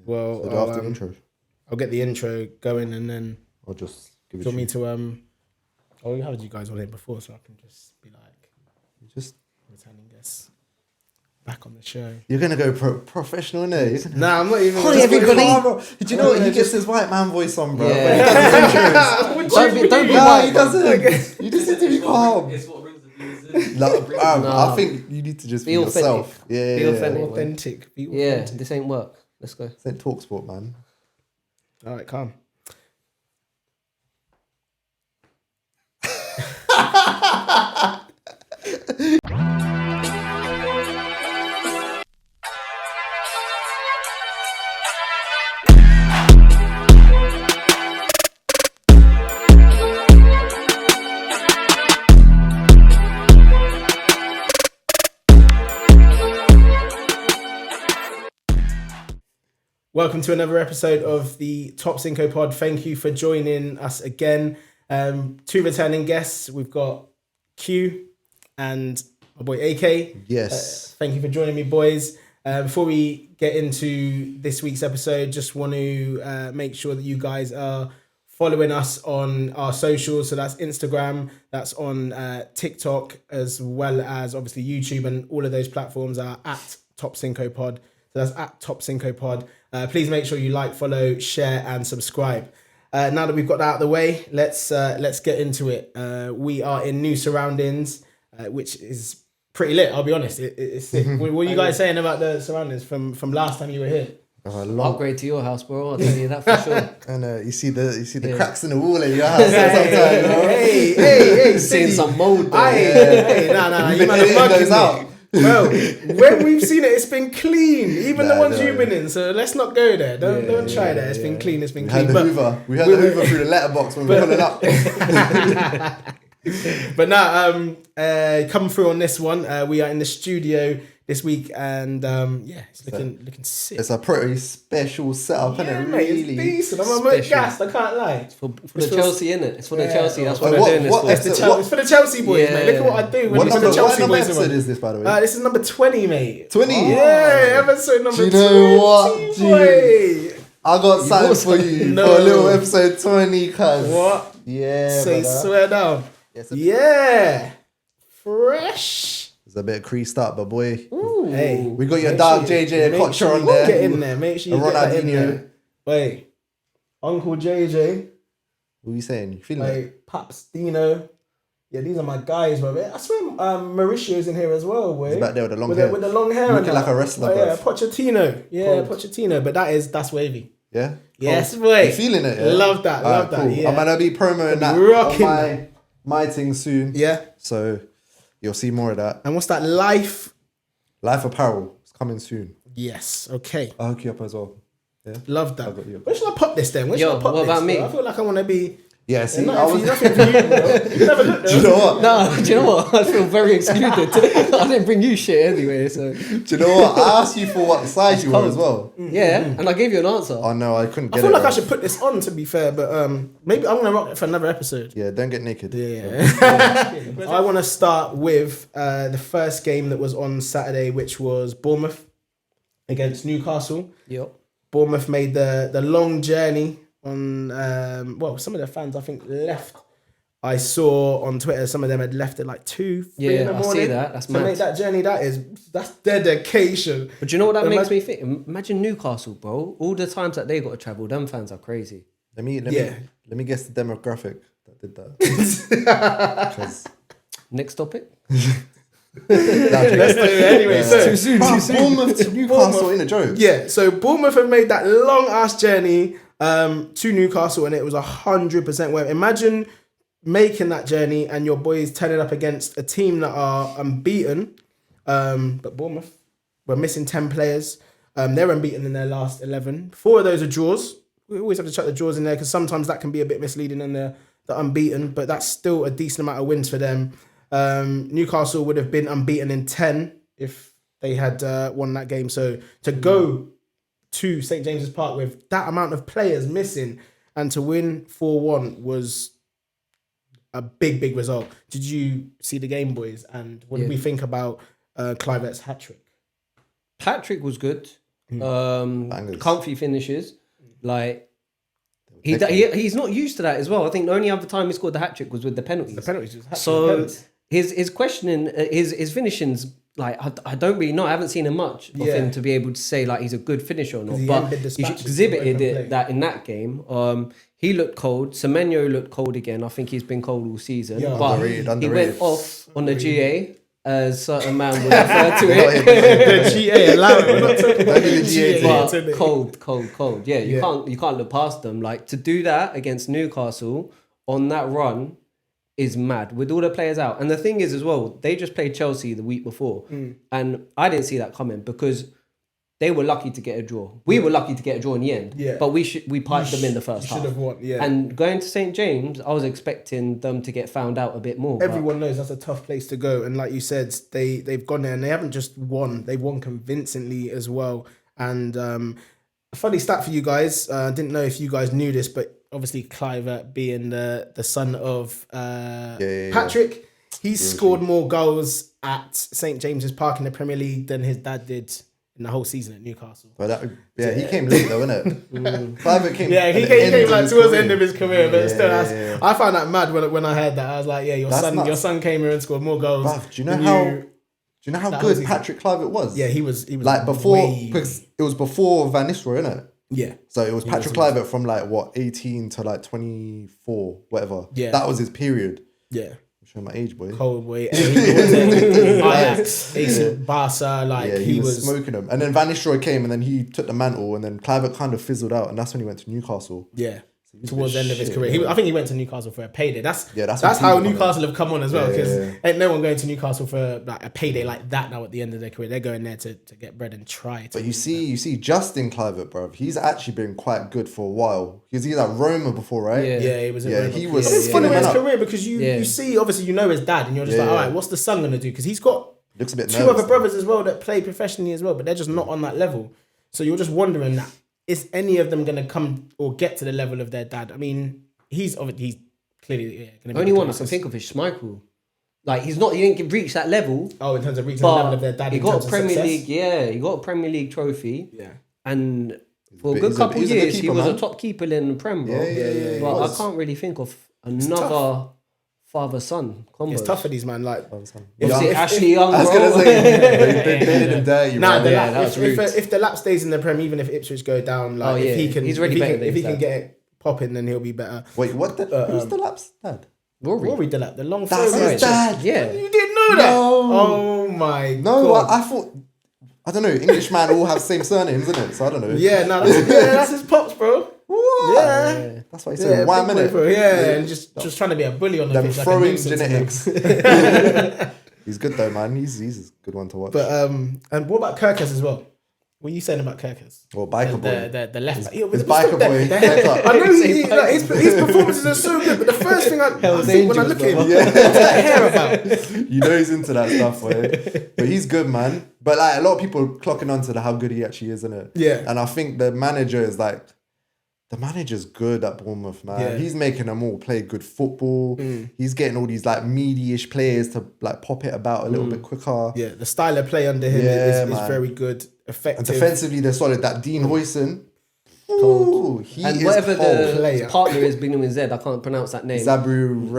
Well, so after the intro, I'll get the intro going and then I'll just give it to to me you. to Oh, we had you guys on it before, so I can just be like, Just returning guests back on the show. you're gonna go professional, innit? Nah, I'm not even. Hi, everybody. Do you know what? He gets his white man voice on, bro. Yeah. Don't be he doesn't. You just need to be calm. It's what brings the views in. I think you need to just be yourself. Be authentic. Be authentic. Yeah, this ain't work. Let's go. It's like talk sport, man. All right, calm. Welcome to another episode of the Top Cinco Pod. Thank you for joining us again. Two returning guests. We've got Q and my boy AK. Yes. Thank you for joining me, boys. Before we get into this week's episode, just want to make sure that you guys are following us on our socials. So that's Instagram, that's on TikTok, as well as obviously YouTube, and all of those platforms are at Top Cinco Pod. So that's at Top Cinco Pod. Please make sure you like, follow, share, and subscribe. Now that we've got that out of the way, let's get into it. We are in new surroundings, which is pretty lit. I'll be honest. It's sick. What are you guys saying about the surroundings from last time you were here? Upgrade to your house, bro. I'll tell you that for sure. And you see the cracks in the wall in your house. Sometimes, Hey, seeing some mold. Hey, nah. You man are mugging out. Well, when we've seen it, it's been clean. Even the ones you've been in. So let's not go there. Don't try that. It's been clean. It's been clean. We had the Hoover through the letterbox when we were pulling up. But now, come through on this one. We are in the studio this week, and it's looking sick. It's a pretty special setup, isn't it? Mate, Really it's decent. I'm a bit gassed. I can't lie. It's for the Chelsea, innit? It's for the Chelsea. That's what what- they're doing what- this for. It's for the Chelsea boys, mate. Look at what I do when What it's number, the Chelsea what number boys. episode is this, by the way? This is number 20, mate. 20? Yeah, episode number 20. Do you know what, boy. I got something for you No. for a little episode 20, cuz. What? Yeah, Say, brother. swear down. Yes, Yeah. Fresh. It's a bit creased up, but boy. Ooh. Hey. We got your Make dog sure JJ make Kocher sure on you there. Get in there. Make sure you And get that in Ronaldinho. there. Wait. Uncle JJ. What are you saying? You feeling it? Like, Paps Dino. Yeah, these are my guys, bro. I swear Mauricio's in here as well, boy. He's back there with the long hair. With the long hair. Looking and like that. a wrestler, Oh, yeah, bruv. Pochettino. Yeah, Cold. Pochettino. But that's wavy. Yeah? Yes, boy. You feeling it? Yeah? Love that. Love that. Cool. Yeah. I'm going to be promoting that Rocking on my thing soon. Yeah. So you'll see more of that. And what's that? Life. Life Apparel is coming soon. Yes. Okay. I'll hook you up as well. Yeah? Love that. I've got you. Where should I pop this then? Where should Yo, I pop what this? about me? I feel like I want to be. Yeah, see, Nothing for you, bro. You never looked Do you know what? No, do you know what? I feel very excluded. I didn't bring you shit anyway, so. Do you know what? I asked you for what size you were as well. Yeah, and I gave you an answer. Oh no, I couldn't I get feel it. like I right. should put this on, to be fair, but maybe I'm gonna rock it for another episode. Yeah, don't get naked. Yeah. I want to start with the first game that was on Saturday, which was Bournemouth against Newcastle. Yep. Bournemouth made the long journey on. Some of the fans I think left. I saw on Twitter some of them had left at like 2, 3 in the I morning. see that. That's to mad. make that journey. That's dedication. But do you know what that makes me think? Imagine Newcastle, bro. All the times that they got to travel, them fans are crazy. Let me guess the demographic that did that. 'Cause- Next topic. Let's do it anyway. So, Too soon. Bournemouth to Newcastle in a joke. yeah, so Bournemouth have made that long ass journey to Newcastle, and it was 100% worth. Imagine making that journey and your boys turning up against a team that are unbeaten. But Bournemouth were missing 10 players. They're unbeaten in their last 11. 4 of those are draws. We always have to chuck the draws in there because sometimes that can be a bit misleading and they're unbeaten, but that's still a decent amount of wins for them. Newcastle would have been unbeaten in 10 if they had won that game. So to go to St. James's Park with that amount of players missing and to win 4-1 was a big, big result. Did you see the game, boys? And what did we think about Clivett's hat-trick? Hat-trick was good. Bangers. comfy finishes. Like he's not used to that as well. I think the only other time he scored the hat trick was with the penalties. The penalties was So his questioning, his finishings, like I don't really know. I haven't seen him much of him to be able to say like he's a good finisher or not. he But ain't been he dispatched exhibited from open play. it that in that game. He looked cold. Semenyo looked cold again. I think he's been cold all season. Yeah, but underrated. he went off on the GA, as certain man would refer to it. The GA, allow it. We're not talking about the GA. But cold. Yeah, you can't look past them. Like to do that against Newcastle on that run is mad with all the players out. And the thing is as well, they just played Chelsea the week before, and I didn't see that coming because they were lucky to get a draw. We were lucky to get a draw in the end. Yeah. But we piped them in the first half. Should have won. Yeah. And going to St. James, I was expecting them to get found out a bit more. Everyone knows that's a tough place to go, and like you said, they've gone there and they haven't just won; they won convincingly as well. And a funny stat for you guys, I didn't know if you guys knew this, but obviously Clivert being the son of Patrick, he's scored more goals at St James's Park in the Premier League than his dad did in the whole season at Newcastle. But he came late though, innit? Clivert came. Yeah, he came like towards the end of his career, but still, I found that mad when I heard that. I was like, yeah, your son came here and scored more goals. Bruv, do you know how good Patrick Clivert was? Yeah, he was like before, because it was before Van Nistelrooy, innit? Yeah. So it was Patrick Clivert from like 18 to like 24, whatever. Yeah. That was his period. Yeah. I'm showing my age, boy. Cold boy. And he was at Ajax, AC Barca, like he was smoking them. And then Van Nistelrooy came and then he took the mantle and then Clivert kind of fizzled out and that's when he went to Newcastle. Yeah. Towards the end of his career. I think he went to Newcastle for a payday. That's what how people Newcastle have come on as well, because ain't no one going to Newcastle for like a payday like that now at the end of their career. They're going there to get bread and try. But you see Justin Clivert, bro. He's actually been quite good for a while. He's at Roma before, right? Yeah, he was. He was. It's funny with his career because you see, obviously you know his dad, and you're just like, all right, what's the son gonna do? Because he's got looks a bit two other brothers as well that play professionally as well, but they're just not on that level. So you're just wondering that is any of them gonna come or get to the level of their dad? I mean, he's clearly going to be only one I can think of is Schmeichel. Like he didn't reach that level. Oh, in terms of reaching the level of their dad. He got a Premier success. League. Yeah, he got a Premier League trophy. Yeah, and for a good couple of years, he was a top keeper in the Prem, bro. Yeah. But I can't really think of another father-son combo. It's tough for these man. Like, Ashley Young. I was gonna say they did him dirty. If the lap stays in the Prem, even if Ipswich go down, like if he can, he's really if he can get it popping, then he'll be better. Wait, what? Who's the lap's dad? Rory Delap, the long That's throw. his dad. Yeah, You didn't know that? Oh my god! I thought. I don't know. Englishman all have same surnames, isn't it? So I don't know. Yeah, no, that's his pops, bro. What? Yeah. That's why he said 1 minute. And just trying to be a bully on the Them pitch. throwing genetics. He's good though, man. He's a good one to watch. But and what about Kerkez as well? What are you saying about Kerkez? Well, biker boy. The left back. His biker boy. I know his performances are so good, but the first thing I think when I look at him, what's that hair about? You know he's into that stuff, boy. But he's good, man. But like a lot of people are clocking on to how good he actually is, isn't it? Yeah. And I think the manager's good at Bournemouth, man. Yeah. He's making them all play good football. He's getting all these like meaty-ish players to like pop it about a little bit quicker. Yeah, the style of play under him is very good, effective. And defensively, they're solid. That Dean Hoyson, ooh, he and is whatever cold. the partner is beginning with Z, I can't pronounce that name. Zabru.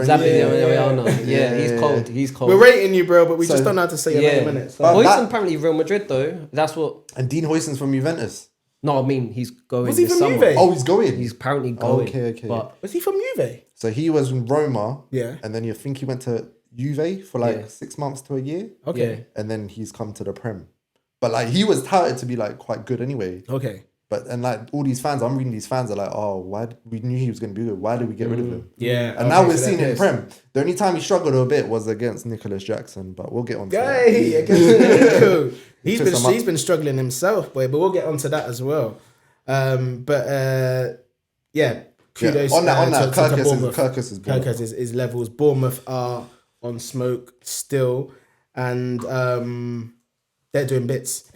He's cold. We're rating you, bro, but we just don't know how to say your name in it. So. Hoyson apparently Real Madrid though. That's what. And Dean Hoyson's from Juventus. No, I mean he's going. Was he this from summer. Juve? Oh, he's going. He's apparently going. Okay. But Was he from Juve? So he was in Roma. Yeah. And then you think he went to Juve for like 6 months to a year. Okay. Yeah. And then he's come to the Prem. But like he was touted to be like quite good anyway. Okay. But and like all these fans, I'm reading these fans are like, oh, we knew he was going to be good. Why did we get rid of him? Yeah. And now we're seeing it in Prem. The only time he struggled a bit was against Nicholas Jackson, but we'll get on to that. Hey, against Nico. He's He's been struggling himself, boy, but we'll get onto that as well. Kudos. On that, to Bournemouth. Kerkez is Bournemouth. Kerkez is levels. Bournemouth are on smoke still, and they're doing bits.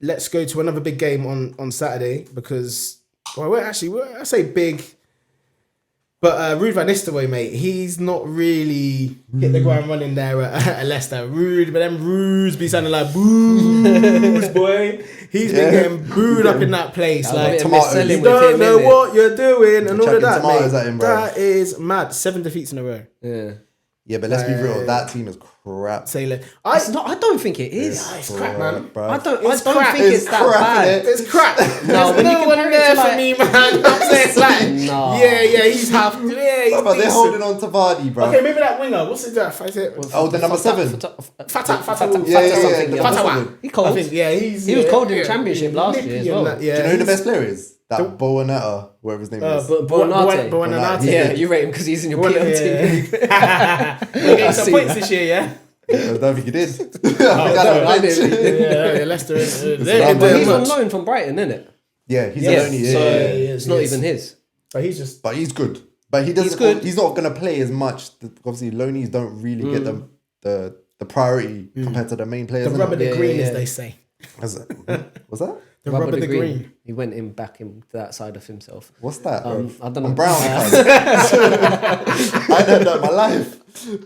Let's go to another big game on Saturday because, I say big. But Ruud van Nistelrooy, mate, he's not really hit the ground running there at Leicester. Ruud, but them Ruuds be sounding like boos, boy. He's been getting booed up in that place. Like, you don't know what you're doing and all of that, mate. That is mad. 7 defeats in a row. Yeah, but let's be real. That team is crap. I don't think it is. It's crap, man. I don't think it's that bad. It's crap. No, There's no one there for me, man. I'm saying like, yeah, he's half. Yeah, he's but they're holding on to Vardy, bro. Okay, maybe that winger. What's his that? The number 7. Fata. Yeah. He cold. I think, he was cold in the Championship last year as well. Do you know who the best player is? That Boanetta, whatever his name is. Boanetta. Yeah, you rate him because he's in your PL team. He getting some points this year, yeah? I don't think he did. I did. Yeah, Leicester. He's on loan from Brighton, isn't it? Yeah, he's only. So it's not even his. But he's good. But he doesn't. He's not going to play as much. Obviously, loanies don't really get the priority compared to the main players. The rubber, the green, as they say. Was that? The rubber, the green. He went back in that side of himself. What's that? I don't know. I'm brown. I know that in my life.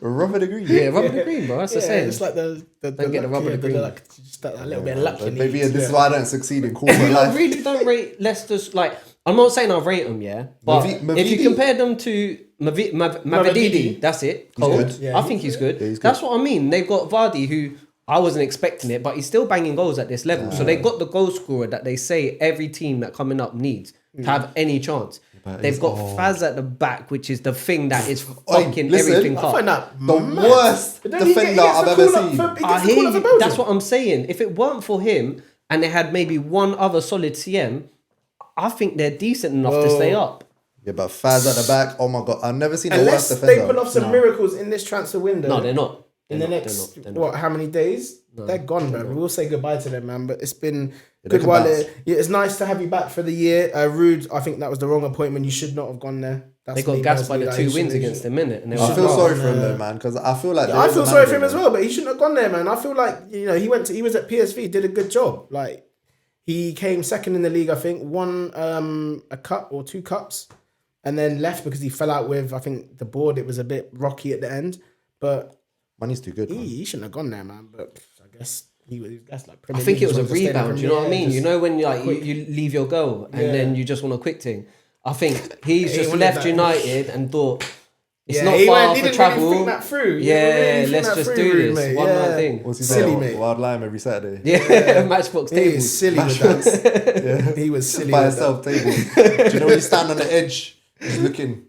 Rubber the green. Yeah, rubber the green, bro. That's the same. It's like the don't get the rubber the green. Just that little bit of luck. Maybe this is why I don't succeed in corporate life. I really don't rate Leicester's. Like, I'm not saying I rate them, yeah. But if you compare them to Mavididi, that's it. Cold. I think he's good. Yeah, that's what I mean. They've got Vardy, who I wasn't expecting it, but he's still banging goals at this level. So they got the goal scorer that they say every team that coming up needs to have any chance. They've got Faz at the back, which is the thing that is fucking everything up. I find that the worst defender I've ever seen. That's what I'm saying. If it weren't for him and they had maybe one other solid CM, I think they're decent enough to stay up. Yeah, but Faz at the back, oh my God, I've never seen a worse defender. Unless they pull off some miracles in this transfer window. No, they're not. In the next, how many days? No, they're gone, bro. We'll say goodbye to them, man. But it's been good while. It's nice to have you back for the year. RUUD, I think that was the wrong appointment. You should not have gone there. They got gassed by the 2 wins against them, innit? And I feel sorry for him though, man, because I feel like I feel sorry for him as well. But he shouldn't have gone there, man. I feel like he was at PSV, did a good job. Like he came second in the league, I think, won a cup or 2 cups, and then left because he fell out with, I think, the board. It was a bit rocky at the end, but. Money's too good. He shouldn't have gone there, man. But I guess he was. That's like. I think it was a rebound. You know what I mean? You know when you leave your goal and then you just want a quick thing. I think he's just left United and thought it's not far for travel. Really think that through. Let's just do this one man thing. What's he silly, saying? mate? Wild Lime every Saturday. Matchbox table. He is silly with that. He was silly by with himself table. Do you know when you stand on the edge, just looking?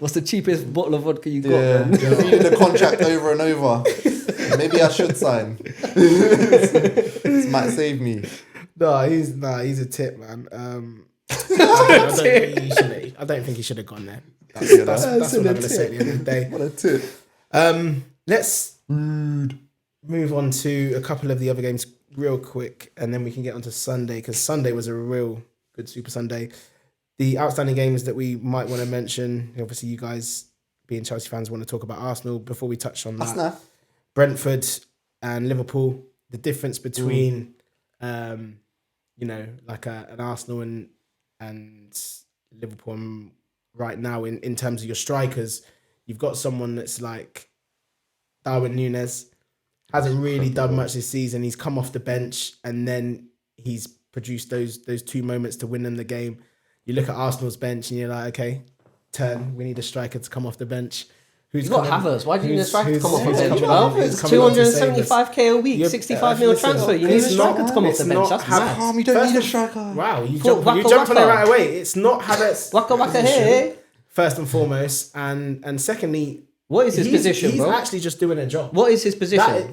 What's the cheapest bottle of vodka you got? Reading the contract over and over. Maybe I should sign. This might save me. He's a tip, man. I don't think he should have gone there. That's what I'm going to say at the end of the day. What a tip. Let's move on to a couple of the other games real quick, and then we can get on to Sunday, because Sunday was a real good Super Sunday. The outstanding games that we might want to mention, obviously you guys being Chelsea fans want to talk about Arsenal before we touch on that. Arsenal. Brentford and Liverpool, the difference between, an Arsenal and Liverpool right now in terms of your strikers. You've got someone that's like Darwin Núñez, hasn't really done much this season. He's come off the bench and then he's produced those 2 moments to win them the game. You look at Arsenal's bench and you're like, okay, we need a striker to come off the bench. You've got Havertz. Why do you need a striker to come off the bench? Well, it's 275k a week, 65 mil transfer. You need a striker to come off the bench. That's mad. You don't need a striker. Wow, you jump on it right away. It's not Havertz. Waka here. First and foremost, and secondly, what is his position, bro? He's actually just doing a job. What is his position?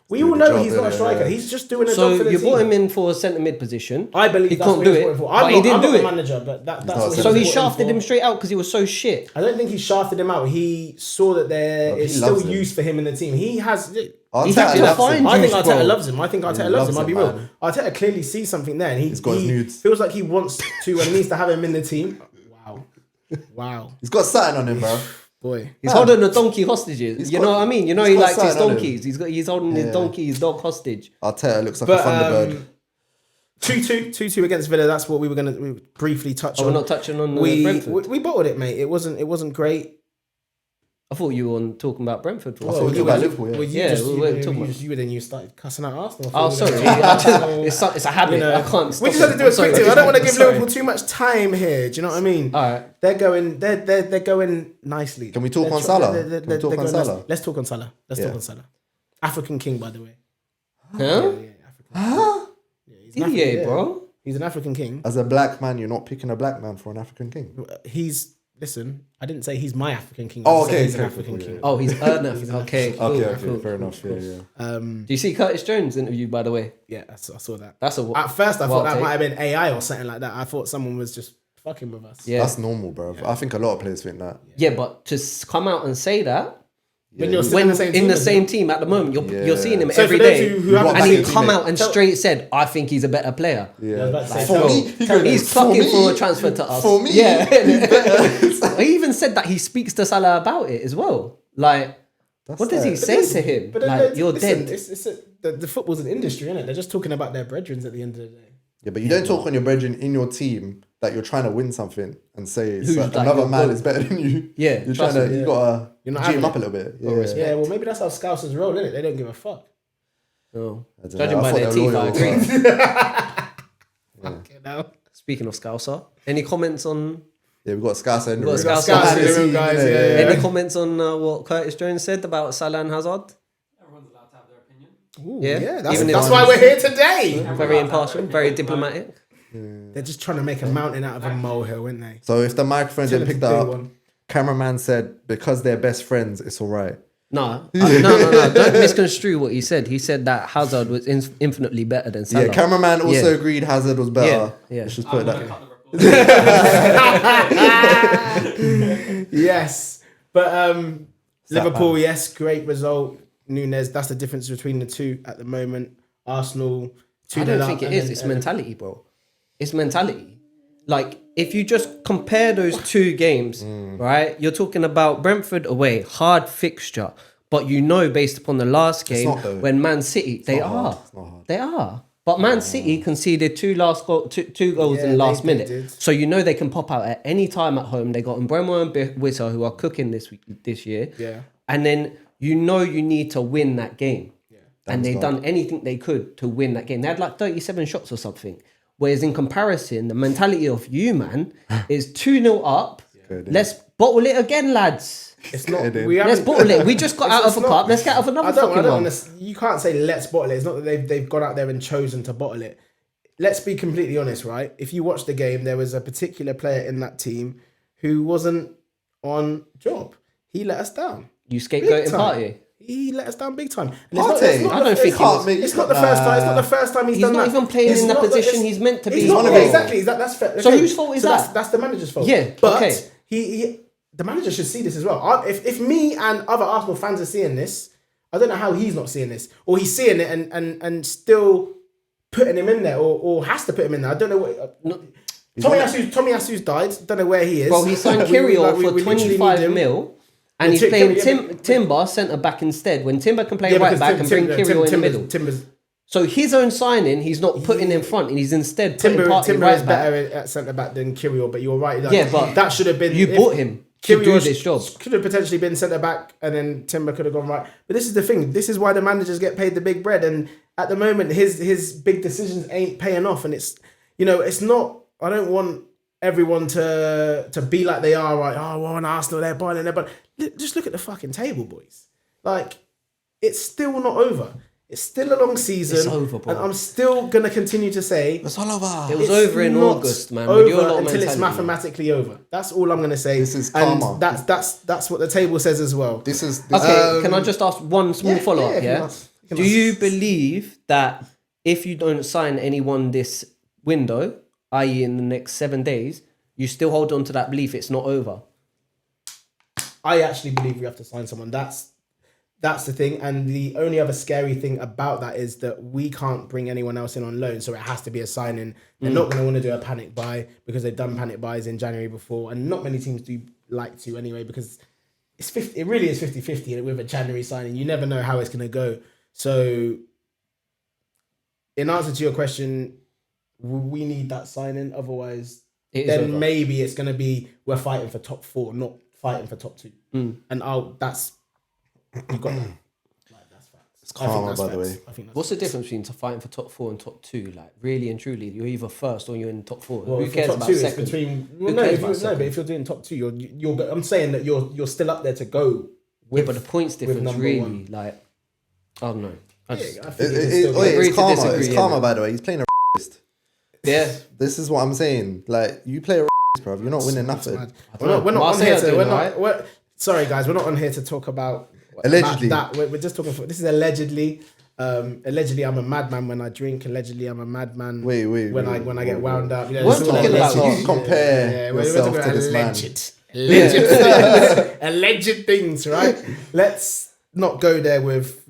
We all know he's not a striker. He's just doing a job for the team. So you brought him in for a centre mid position. I believe he can't do it. He didn't do it. Manager, but that's what so he shafted him straight out because he was so shit. I don't think he shafted him out. He saw that there is still use for him in the team. He has. I think Arteta loves him. I'll be real. Arteta clearly sees something there, and he feels like he wants to and needs to have him in the team. Wow. He's got something on him, bro. Boy, he's holding the donkey hostages. You know what I mean? You know he likes his donkeys. He's holding his donkey, his dog hostage. Arteta looks like a Thunderbird. 2-2 against Villa. That's what we would briefly touch on. We're not touching on Brentford. We bottled it, mate. It wasn't great. I thought you were talking about Brentford. I thought we were talking about Liverpool. You then you started cussing out Arsenal. Oh, sorry. It's a habit. I can't stop. We just have to do a quick thing. I don't want to give Liverpool too much time here. Do you know what I mean? All right. They're going nicely. Can we talk on Salah? Let's talk on Salah. Let's talk on Salah. African king, by the way. Huh? Huh? Yeah, bro. He's an African king. As a black man, you're not picking a black man for an African king. Listen, I didn't say he's my African king. Oh, okay. He's an African king. Oh, he's an African. Okay, cool. Fair enough. Yeah. Do you see Curtis Jones' interview, by the way? Yeah, I saw that. At first, I thought that might have been AI or something like that. I thought someone was just fucking with us. Yeah. That's normal, bro. Yeah. I think a lot of players think that. Yeah, but to come out and say that, when you're still in the same team at the moment, you're seeing him every day, and he come out and straight said, "I think he's a better player." Yeah, he's clocking for a transfer to us. For me, yeah. He even said that he speaks to Salah about it as well. Like, what does he say to him? Like, you're dead. The football's an industry, isn't it? They're just talking about their brethren at the end of the day. Yeah, but you don't talk on your brethren in your team that you're trying to win something and say like another man is better than you. Yeah, you're trying to. You gotta G him up a little bit. Yeah, well, maybe that's how Scousers roll, isn't it? They don't give a fuck. No, judging by their teeth, I agree. Speaking of Scouser, any comments on? Yeah, we've got Scouser in the room, guys. Any comments on what Curtis Jones said about Salah and Hazard? Everyone's allowed to have their opinion. Ooh, yeah, that's why we're here today. Very impartial, very diplomatic. They're just trying to make a mountain out of a molehill, aren't they? So if the microphone didn't pick that up, cameraman said because they're best friends, it's all right. No. Don't misconstrue what he said. He said that Hazard was infinitely better than Salah. Yeah, cameraman also agreed Hazard was better. Yeah. Let's just put that. Yes, but Liverpool, yes, great result. Nunes, that's the difference between the two at the moment. Arsenal, 2-0 I don't think it is. It's mentality, bro. It's mentality. Like, if you just compare those two games, right? You're talking about Brentford away, hard fixture. But you know, based upon the last game, when Man City, they are. But Man City conceded two goals in the last minute. So you know they can pop out at any time at home. They got Mbeumo and Wissa who are cooking this year. Yeah. And then you know you need to win that game. Yeah. And they've done anything they could to win that game. They had like 37 shots or something. Whereas in comparison, the mentality of you, man, is 2-0 up. Let's bottle it again, lads. It's not. Let's bottle it. We just got out of a cup. Let's get out of another one. You can't say let's bottle it. It's not that they've gone out there and chosen to bottle it. Let's be completely honest, right? If you watch the game, there was a particular player in that team who wasn't on job. He let us down. You scapegoating Partey? He let us down big time. I don't think it's not the first time. It's not the first time he's done that. He's not even playing in the position he's meant to be. Exactly. That's fair. So whose fault is that? That's the manager's fault. Yeah, but the manager should see this as well. If me and other Arsenal fans are seeing this, I don't know how he's not seeing this, or he's seeing it and still putting him in there, or has to put him in there. I don't know what. Tomiyasu's died. Don't know where he is. Well, he signed Kirill for 25 mil. And he's playing Timber centre back instead. When Timber can play right back and bring Kirill in the middle. So his own signing, he's not putting in front, and he's instead putting Partey right is better at centre back than Kirill. But you're right. But that should have been. You bought him to do this job. Could have potentially been centre back, and then Timber could have gone right. But this is the thing. This is why the managers get paid the big bread, and at the moment, his big decisions ain't paying off, and it's not. I don't want everyone to be like they are, right? Oh, well, on Arsenal, they're buying, but just look at the fucking table, boys. Like, it's still not over. It's still a long season. It's over, bro. And I'm still going to continue to say... It's all over. It was over in August, man. Over until it's mathematically over. That's all I'm going to say. This is karma. And that's what the table says as well. Okay, can I just ask one small follow-up, Do you believe that if you don't sign anyone this window, i.e. in the next 7 days, you still hold on to that belief it's not over? I actually believe we have to sign someone. That's the thing. And the only other scary thing about that is that we can't bring anyone else in on loan, so it has to be a signing. They're not going to want to do a panic buy because they've done panic buys in January before, and not many teams do like to anyway, because it really is 50-50 with a January signing. You never know how it's going to go. So in answer to your question, we need that signing. Otherwise, It is then over. maybe it's going to be we're fighting for top 4, not fighting for top 2. And that's you got that. Like, that's facts. It's karma, by the way. I think that's What's the difference between fighting for top 4 and top 2? Like, really and truly, you're either first or you're in top 4. Well, Who if cares top about 2 is second? between. Who Well, no, cares if about you, no, second? but if you're doing top 2, you're. I'm saying that you're still up there to go. Yeah, but the points difference, number really, one. like, I don't know. I just, Yeah, I think you can still Agree It's to karma. disagree, It's yeah, karma, man. by the way. He's playing a yeah. This is what I'm saying. Like, you play a bro. You're not winning nothing. mad. We're not on Marseille here are to. doing We're not. alright. Sorry, guys. We're not on here to talk about Allegedly. That we're just talking for. This is allegedly. Allegedly, I'm a madman when I drink. Allegedly, I'm a madman Wait, when I get wound up. Yeah, We're it's all talking alleged. about Let's not compare Yeah, we're yourself talking to about this man. alleged things. Alleged things, right? Let's not go there with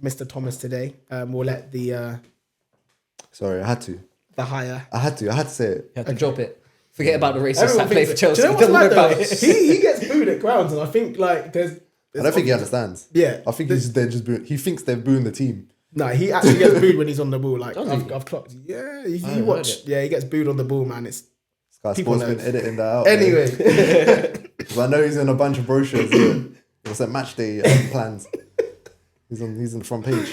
Mr. Thomas today. We'll let the Sorry, I had to. higher. I had to say it. You have to drop it. Forget about the racists Everyone that play thinks for it. Chelsea. Do you know what's Don't mad worry about though? it. He gets booed at grounds, and I think like there's I don't think he understands. Yeah. I think they're just booing. He thinks they're booing the team. No, he actually gets booed when he's on the ball. Like Does he? I've clocked. Yeah, you heard watch. it. Yeah, he gets booed on the ball, man. It's Sky People Sports been know. editing that out. anyway. Because I know he's in a bunch of brochures. What's that match day plans? He's in the front page.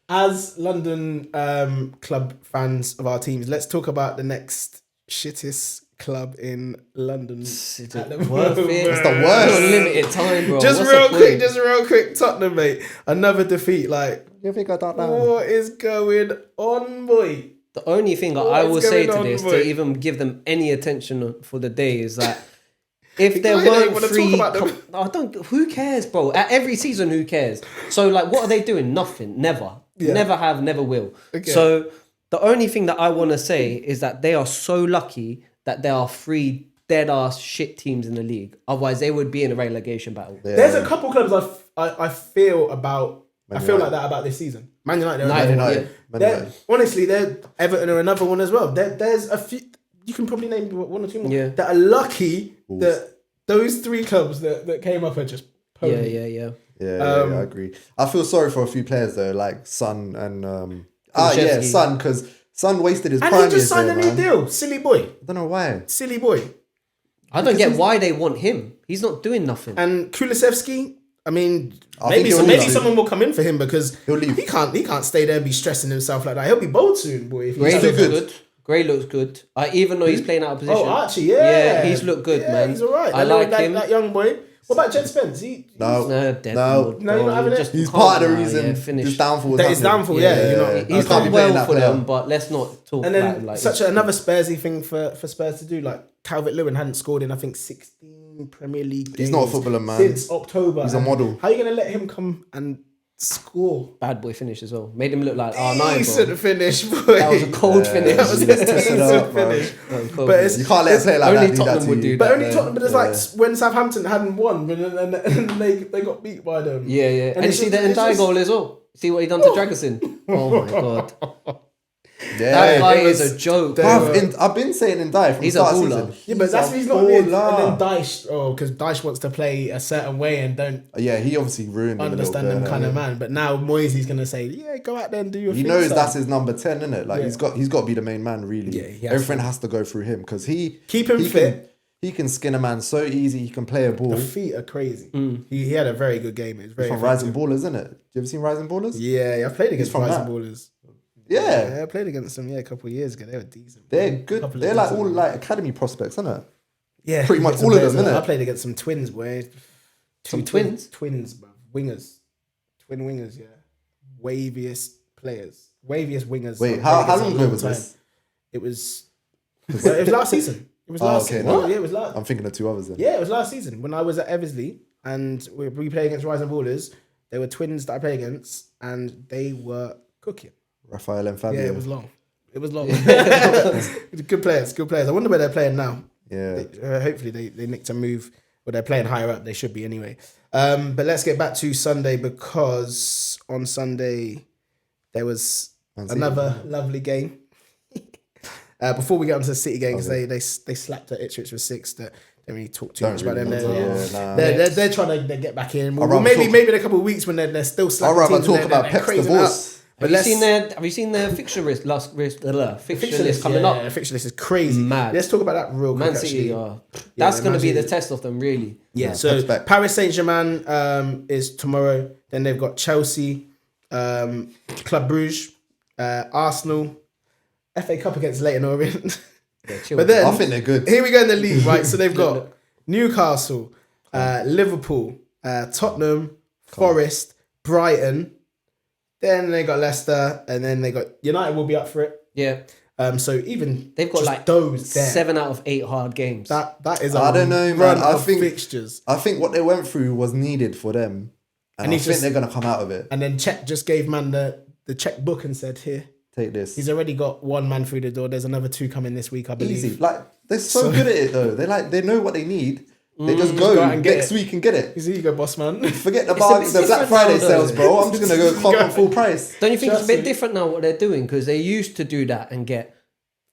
As London club fans of our teams, let's talk about the next shittest club in London. Is it at the worth moment. it? It's the You've worst. got limited time, bro. Just What's the real point? quick, Tottenham, mate. Another defeat. Like, You think I don't know? what is going on, boy? The only thing What I is will say going to on, this, boy? to even give them any attention for the day, is that if there I don't weren't wanna free, talk about them. I don't. Who cares, bro? At every season, who cares? So, like, what are they doing? Nothing. Never. Yeah. Never have. Never will. Okay. So, the only thing that I want to say is that they are so lucky that there are 3 dead ass shit teams in the league. Otherwise, they would be in a relegation battle. Yeah. There's a couple clubs I feel about. Man I feel like United. that about this season. Man United. Man They're United. another one. Man They're- United. honestly, they're Everton are another one as well. There's a few. You can probably name 1 or 2 more. Yeah. That are lucky that those 3 clubs that came up are just. ponies. Yeah. Yeah, I agree. I feel sorry for a few players though, like Son and Kulusevski. Son, because Son wasted his And prime he just years signed there, a new man. deal. Silly boy. I don't know why. Silly boy. I don't get why they want him. He's not doing nothing. And Kulusevski. I mean, I maybe think he'll leave. someone will come in for him because He'll leave. he can't stay there and be stressing himself like that. He'll be bold soon, boy. If Gray he's looks good. good. Gray looks good. Even though he's playing out of position. Oh, Archie, yeah. he's looked good, Yeah, man. He's all right. I like that, him. That young boy. What about Jed Spence? No, Dead no. mood, No, you're bro. not having You it? just He's can't part of the now, reason yeah, finish. his downfall was That is happening. downfall, yeah. You know, He's I can't done be blaming well that for player. them, but let's not talk and then about like such another Spursy thing for Spurs to do. Like Calvert-Lewin hadn't scored in I think 16 Premier League games. He's not a footballer, man. Since October. He's a And model. How are you gonna let him come and score? bad boy finish as well. Made him look like R9, Decent bro. finish, boy. That was a cold finish. That was a Let's test it decent out, bro. finish. That was a cold But finish. it's You can't let a player like Only that do that Tottenham to would you. do But that. only man. Tottenham, but it's like when Southampton hadn't won, and they got beat by them. Yeah. And you it's see just- the it's Ndai just- goal as well. See what he done to Dragosin? Oh my god. Yeah, That guy it is was- a joke. Bruv, I've been saying Ndai from He's the a start of baller. season. Yeah, but that's a he's not in. And baller. then Dyche, because Dyche wants to play a certain way and don't Yeah, he obviously ruined him understand a little them bit, kind of innit? man. But now Moisey's gonna say, yeah, go out there and do your He thing. knows son. that's his number 10, isn't it? Like Yeah. he's got to be the main man, really. Yeah, he has Everything to. has to go through him because Keep him fit. He can skin a man so easy. He can play a ball. The feet are crazy. He had a very good game. It was very He's from effective. Rising Ballers, isn't it? You ever seen Rising Ballers? Yeah, I played against from Rising that. Ballers. Yeah. Yeah, I played against them. Yeah, a couple of years ago. They were decent. They're A good. couple of They're like decent all ones. like academy prospects, isn't it? Yeah, pretty much against all of players, them, innit? I played against some twins, boy. Some twins? Twins, bro. Wingers. Twin wingers, yeah. Waviest players. Waviest wingers. Wait, I've how played against long in a ago long was time. this? It was. It was last season. It was Oh, last okay, season. no. Yeah, it was last. I'm thinking of 2 others then. Yeah, it was last season when I was at Eversley and we played against Rising Ballers. There were twins that I played against and they were cooking. Raphael and Fabio. Yeah, it was long. It was long. Good players, good players. I wonder where they're playing now. Yeah. Hopefully they nicked a move. Well, they're playing higher up. They should be anyway. But let's get back to Sunday because on Sunday there was Man City. another lovely game. Before we get onto the City game, because they slapped at Ipswich with 6. That don't really talk too Don't much about them. really They're, nah. they're trying to get back in. I'd rather Maybe talk- maybe in a couple of weeks when they're still I'd slapping rather teams and talk about they're Pep's crazing divorce. out. But Have you seen their fixture list? Fixture list coming up. Yeah, fixture list is crazy. Mad. Let's talk about that real quick. Man City actually. that's going to Man be the City. test of them, really. Yeah, Yeah, so expect. Paris Saint-Germain is tomorrow. Then they've got Chelsea, Club Brugge, Arsenal, FA Cup against Leyton Orient. Yeah, chill. But then I think they're good. here we go in the league, right? So they've got Newcastle, Liverpool, Tottenham, Forest, Brighton. Then they got Leicester, and then they got United will be up for it. Yeah, So even they've got just like those there. 7 out of 8 hard games. That is. I don't know, man. run I of think fixtures. I think what they went through was needed for them, and I he's think just- they're gonna come out of it. And then Czech just gave man the checkbook and said, "Here, Take this. he's already got 1 man through the door. There's another 2 coming this week, I believe." Easy. Like they're so good at it though. They know what they need. They just go go out and get next it. week and get it. Here you go, boss man. Forget the It's a bit the Black different Friday now, though. sales, bro. I'm just gonna go come on full price. Don't you think it's a bit Chelsea. different now what they're doing? Because they used to do that and get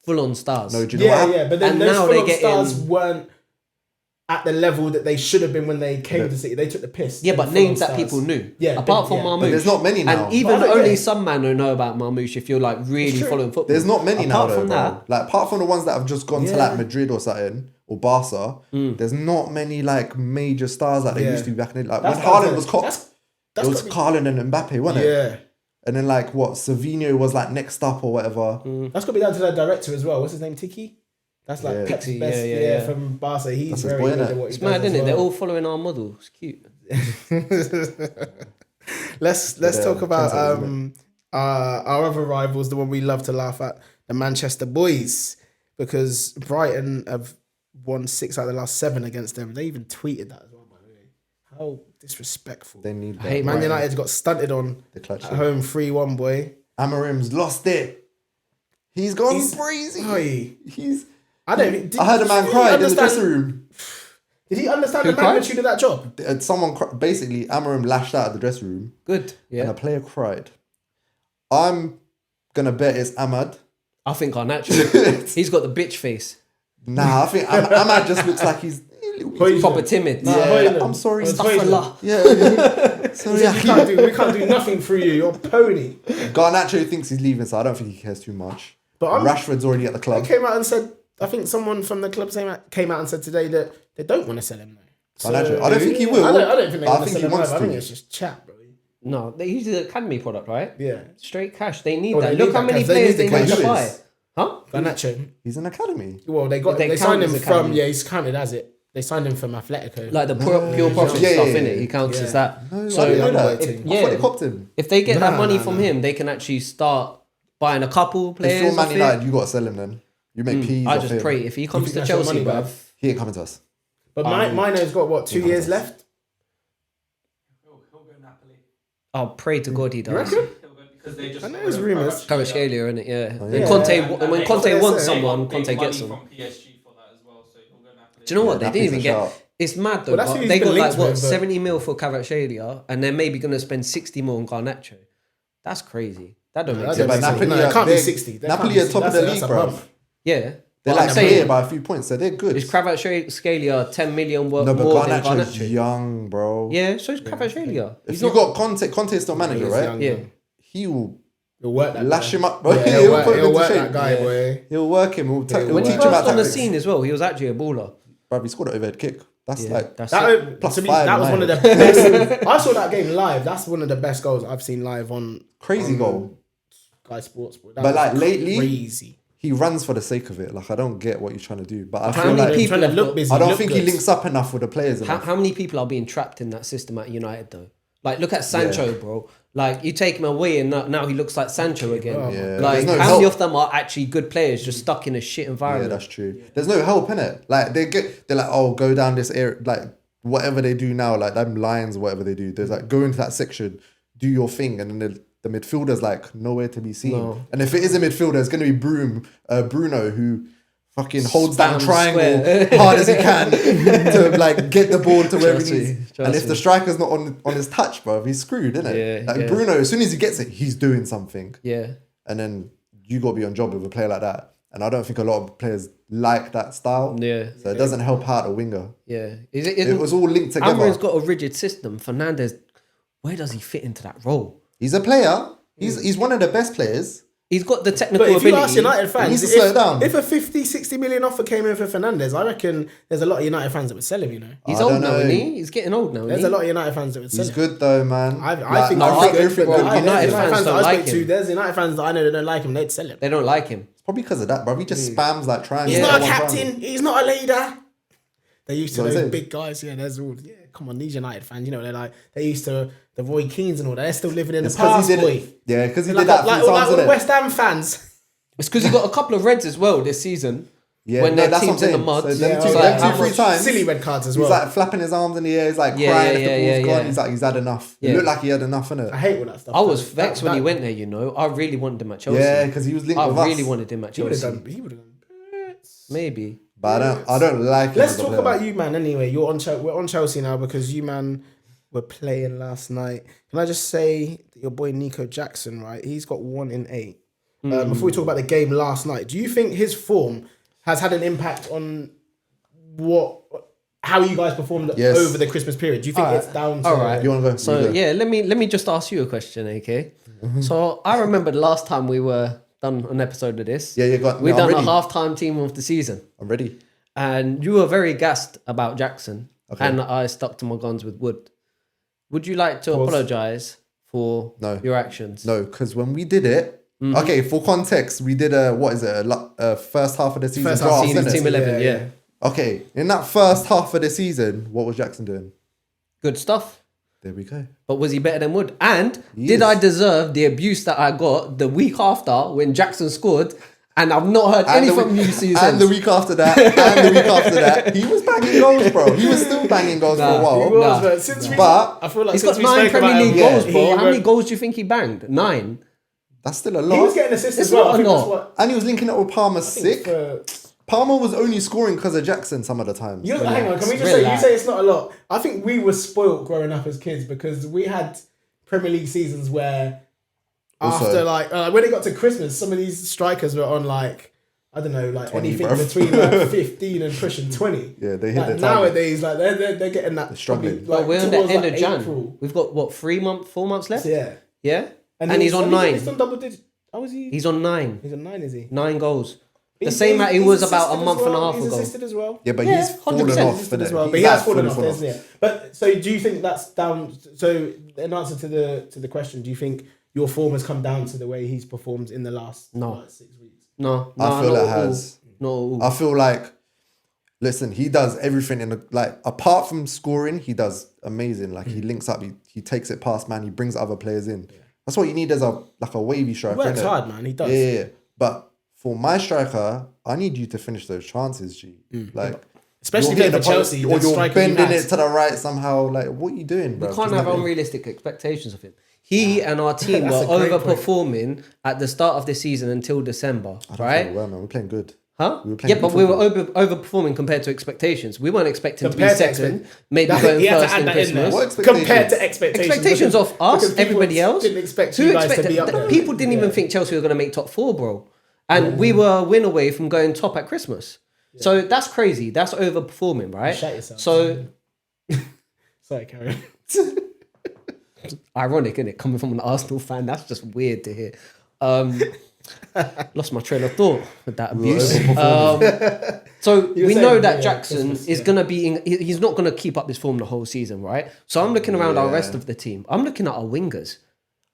full-on stars. No, do you know what Yeah, happened? but then And those now full-on they get stars in- weren't at the level that they should have been when they came to City. They took the piss. Yeah, The but full-on names that stars. people knew. Yeah, apart big- from yeah. Marmoush. But there's not many now. And even But I don't only get it. some man who know about Marmoush if you're like really true. following football. There's not many now, Apart though, from bro. that, Like apart from the ones that have just gone to Yeah. like Madrid or something or Barca, there's not many like major stars like there Yeah. used to be back in the like That's when what I'm Haaland saying. was cocked. That's It was gotta Haaland and Mbappe, be, wasn't it? yeah. And then like what Savinho was like next up or whatever. That's got to be down to their director as well. What's his name? Tiki? That's like Yeah. Pep's Tiki, best. yeah, Yeah, yeah. from Barca. He's That's his very boy, good innit? at what he it's does. mad, isn't as it? They're well. all following our model. It's cute. Let's Yeah, talk about Chelsea, our other rivals, the one we love to laugh at, the Manchester boys, because Brighton have won 6 out of the last 7 against them. They even tweeted that as well, by the way. How disrespectful. They need I hate that. Man Brighton. United got stunted on The clutch. at home 3-1, boy. Amarim's lost it. He's gone He's- crazy. Oi. He's. I don't. I heard a man did he cry in the understand- dressing room. Did he understand Who the cried? magnitude of that job? Basically, Amarim lashed out of the dressing room Good. and Yeah. a player cried. I'm gonna bet it's Ahmad. I think Garnacho. He's got the bitch face. Nah, I think Ahmad just looks like he's. Poison. Proper timid. Nah, Yeah, Hoyland. I'm sorry. It's Astaghfirullah. Yeah. So We yeah, can't do nothing through you. You're a pony. Garnacho thinks he's leaving, so I don't think he cares too much. But I'm- Rashford's already at the They club. came out and said, I think someone from the club came out and said today that they don't want to sell him now. Garnacho. I don't think he will. I don't think they I want to think sell he him wants either. I think to. it's just chat, bro. No, he's the academy product, right? Yeah. Straight cash. They need Oh, that. they Look need how that many cash. They players need they the need cash. to Who buy. is? Huh? Garnacho. He's an academy. Well, they They signed count him as from academy. he's counted as it. They signed him from Atletico. Like the pure profit Yeah, stuff yeah, in yeah. it. He counts Yeah. as that. No, So I didn't know yeah, that. if- I yeah. thought they copped him. If they get that Nah, money nah, from nah. him, they can actually start buying a couple If players. you're Man off it. United, you got to sell him then. You make peas I off just him. pray if he comes think to that's your Chelsea, money, bruv. bruv? He ain't coming to us. But Mino's got what, 2 Yeah. years left? He'll go Napoli. I'll pray to God he You does. reckon? He'll go because they just. I know there's rumours. Kvaratskhelia, innit? Yeah. Oh, When yeah. Conte, Yeah. when And they Conte got- wants they someone, got Conte big gets money them. from PSG for that as well, so he'll go Napoli. Do you know what? Yeah, They didn't even Napoli's a get. shout. It's mad though. Well, that's but who he's they been got like linked what with, but- 70 mil for Kvaratskhelia, and they're maybe gonna spend 60 mil on Garnacho. That's crazy. That don't make That sense. don't but make sense. Napoli No, it are- can't be they're- 60. That Napoli can't are be top of 60. the That's league, a bro. bump. Yeah. They're But like I'm saying, clear by a few points, so they're good. is Kvaratskhelia 10 million worth No, but more than Garnacho's Garnacho? young, bro. Yeah, so is Kvaratskhelia. If He's you not. got Conte's still manager, He's right? young, Yeah. though. He will He'll work that lash guy. him up, bro. Yeah, He'll he'll work, put him he'll into work shape. that guy, Yeah. boy. He'll work him. He'll He'll teach When he him work. about burst on the tactics. scene as well, he was actually a baller. Bro, he scored an overhead kick. That's Yeah, like that's That, it. Plus to me, 5 that was one of the United. best. I saw that game live. That's one of the best goals I've seen live on crazy goal. Sky Sports. That But was like lately, crazy. he runs for the sake of it. Like I don't get what he's trying to do, but I How feel many like people trying to have look got- busy. I don't look think he good. links up enough with the players How, enough. how many people are being trapped in that system at United though? Like, look at Sancho, bro. Like, you take him away and now he looks like Sancho again. Yeah. Like, There's no how many help. of them are actually good players just stuck in a shit Yeah, environment? that's true. There's no help in it. Like they're like, oh, go down this area. Like whatever they do now, like them lines, whatever they do. There's like go into that section, do your thing, and then the midfielder's like nowhere to be seen. No. And if it is a midfielder, it's gonna be Bruno who fucking holds down Spam triangle square. hard as he can to like get the ball to where Trust he me, needs. trust And if me. the striker's not on his touch, bro, he's screwed, isn't it? Yeah, Like yeah. Bruno, as soon as he gets it, he's doing something. Yeah. And then you got to be on job with a player like that. And I don't think a lot of players like that style. Yeah. So it doesn't help out a winger. Yeah. It was all linked together. Amorim's got a rigid system. Fernandes, where does he fit into that role? He's a player. He's one of the best players. He's got the technical But if ability. you ask United fans, needs to slow it down. if a 50, 60 million offer came in for Fernandes, I reckon there's a lot of United fans that would sell him, you know. He's I old don't now, know. isn't he? He's getting old now, There's isn't a he? lot of United fans that would sell He's him. good though, man. I think everything good, good. but United fans that don't I like spoke to, him. there's United fans that I know that don't like him, they'd sell him. They don't like him. It's probably because of that, bro. He just spams like trying. He's to not a get one captain, round. he's not a leader. They used to What is those it? big guys, there's all, come on, these United fans, you know, they used to, the Roy Keanes and all that, they're still living in It's the 'cause past, he did boy. it. Yeah, because he Like, did that a like, few like times, all the innit? West Ham fans. It's because he got a couple of reds as well this season. Yeah, when no, their that's what team's I'm in the saying. mud. So Yeah, them I two, was them like, two, how three much times. Silly red cards as He's well. like flapping his arms in the air. He's like Yeah, crying yeah, if the yeah, ball's yeah, gone. yeah. He's like, he's had enough. Yeah. It looked like he had enough, I innit? hate all that stuff. I was That- vexed when he that- went there, you know. I really wanted him at Chelsea. Yeah, because he was linked I with really us. wanted him at He would have Chelsea. done. He would have done. Maybe. But I don't like him. Let's as a talk player. about you, man. Anyway, we're on Chelsea now because you, man, were playing last night. Can I just say that your boy Nico Jackson, right? He's got 1 in 8. Before we talk about the game last night, do you think his form has had an impact on how you guys performed Yes. over the Christmas period? Do you think it's down to? All right. You want to go? So You go. yeah, let me just ask you a question, AK. So I remember the last time we were done an episode of this. Yeah, you got. We no, done I'm a ready. halftime team of the season, I'm ready. and you were very gassed about Jackson, Okay. and I stuck to my guns with Wood. Would you like to apologize for No. your actions? No, because when we did it, Mm-hmm. okay, for context, we did a first half of the season First half draft, Team, innit? team 11, yeah. Okay, in that first half of the season, what was Jackson doing? Good stuff. There we go. But was he better than Wood? And He did is. I deserve the abuse that I got the week after when Jackson scored? And I've not heard any from you since. And the week after that, and the week after that, he was banging goals, bro. He was still banging goals for a Nah. while. He was, Nah. but since we, But I feel like He's since got we 9 spoke about Premier League him, goals, bro. he How many went- goals do you think he banged? 9. That's still a He lot. was getting assists It's as well. not I think a that's lot. what. And he was linking up with Palmer I think sick. for- Palmer was only scoring because of Jackson some of the times. You know, hang on, can we just say, you Relax. say it's not a lot. I think we were spoilt growing up as kids because we had Premier League seasons where Also- after like when it got to Christmas, some of these strikers were on like, I don't know, like 20, anything bruv. between like 15 and pushing 20. Yeah, they hit Like their target. nowadays, like they're getting that. struggling. probably, Well, like, we're on the towards, end like, of Jan. April. We've got, what, 4 months left? Yeah. Yeah? And he's on 9. He's on double digit. How is he? He's on 9. He's on 9, is he? 9 goals. The He's- same that he he's was about a assisted month as and a well. half He's ago. assisted as well. Yeah, but Yeah, he's fallen 100% off. Assisted innit? as well, but He's he has like fallen fully off. Yeah. But so, do you think that's down? So, in answer to the question, do you think your form has come down to the way he's performed in the last No. 6 weeks? No, I feel not it at has. all. No. I feel like, listen, he does everything in the, like, apart from scoring, he does amazing. Like, he links up, he takes it past, man. He brings other players in. That's what you need as a wavy striker. He works innit? hard, man. He does. Yeah. But for my striker, I need you to finish those chances, G. Like, Especially you're playing hitting for the Chelsea, post, the or you're striker he bending has. it to the right somehow. Like, what are you doing, bro? We can't have unrealistic expectations of him. He and our team were That's a great point. overperforming at the start of the season until December, right? Well, man, we're playing good. Huh? We were playing Yeah, but good we were football. overperforming compared to expectations. We weren't expecting Compared to to be second, expect- maybe That- going he had to first add in that in there. Christmas. What expectations? Compared to expectations. Expectations because- of us, because people everybody else. didn't expect Who you guys to expected? be up there. People didn't even think Chelsea were going to make top 4, bro. And we were a win away from going top at Christmas. So that's crazy. That's overperforming, right? Shut yourself. So Sorry, carry on. ironic, isn't it? Coming from an Arsenal fan, that's just weird to hear. Lost my train of thought with that abuse. So You were we saying, know that yeah, Jackson Christmas, is going to be, he's not going to keep up his form the whole season, right? So I'm looking around our Yeah. rest of the team. I'm looking at our wingers.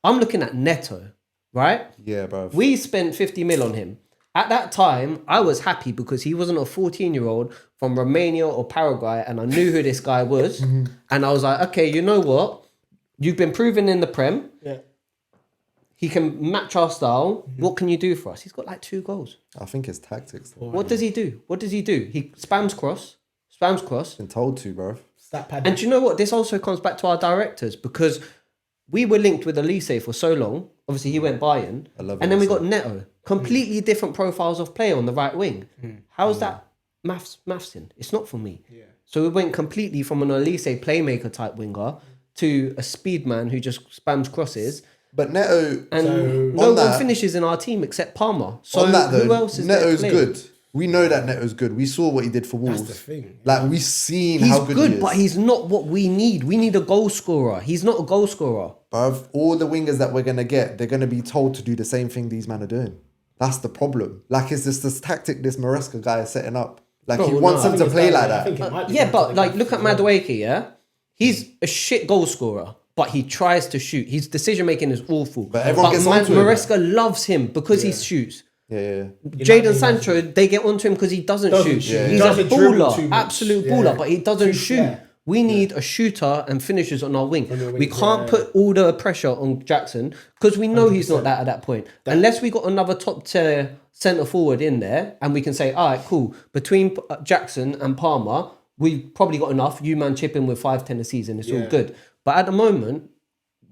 I'm looking at Neto, right? Yeah, bro. We spent 50 mil on him. At that time, I was happy because he wasn't a 14-year-old from Romania or Paraguay, and I knew who this guy was. And I was like, okay, you know what? You've been proven in the Prem. Yeah. He can match our style. What can you do for us? He's got like 2 goals. I think it's tactics. Though. What does he do? He spams cross. Been told to, bro. Stat pad. And do you know what? This also comes back to our directors because we were linked with Elise for so long. Obviously, he went Bayern. I love And then we Elise. got Neto. Completely different profiles of play on the right wing. How's that mathsing? It's not for me. Yeah. So we went completely from an Elise playmaker type winger to a speed man who just spams crosses. But Neto, And So- no on one that- finishes in our team except Palmer. So on that though, who else is there Neto's playing? good. We know that Neto's good. We saw what he did for Wolves. That's the thing. Like, we've seen He's how good he is. but he's not what we need. We need a goal scorer. He's not a goal scorer. Bruv, all the wingers that we're going to get, they're going to be told to do the same thing these men are doing. That's the problem. Like, it's just this tactic this Maresca guy is setting up. Like, he wants them to play like that. Yeah, but like, look at Madueke, yeah? He's a shit goal scorer, but he tries to shoot. His decision making is awful. But everyone gets onto him. Maresca loves him because he shoots. Yeah. Jadon Sancho, they get onto him because he doesn't shoot. Yeah. He's He a doesn't dribble too baller, much. absolute Yeah. baller, but he doesn't shoot. flair. We need a shooter and finishers on our wing. your We wing, can't yeah. put all the pressure on Jackson because we know he's not that at that point. Unless we got another top tier centre forward in there and we can say, all right, cool. Between Jackson and Palmer, we've probably got enough. You man chip in with 5-10 a season. It's all good. But at the moment,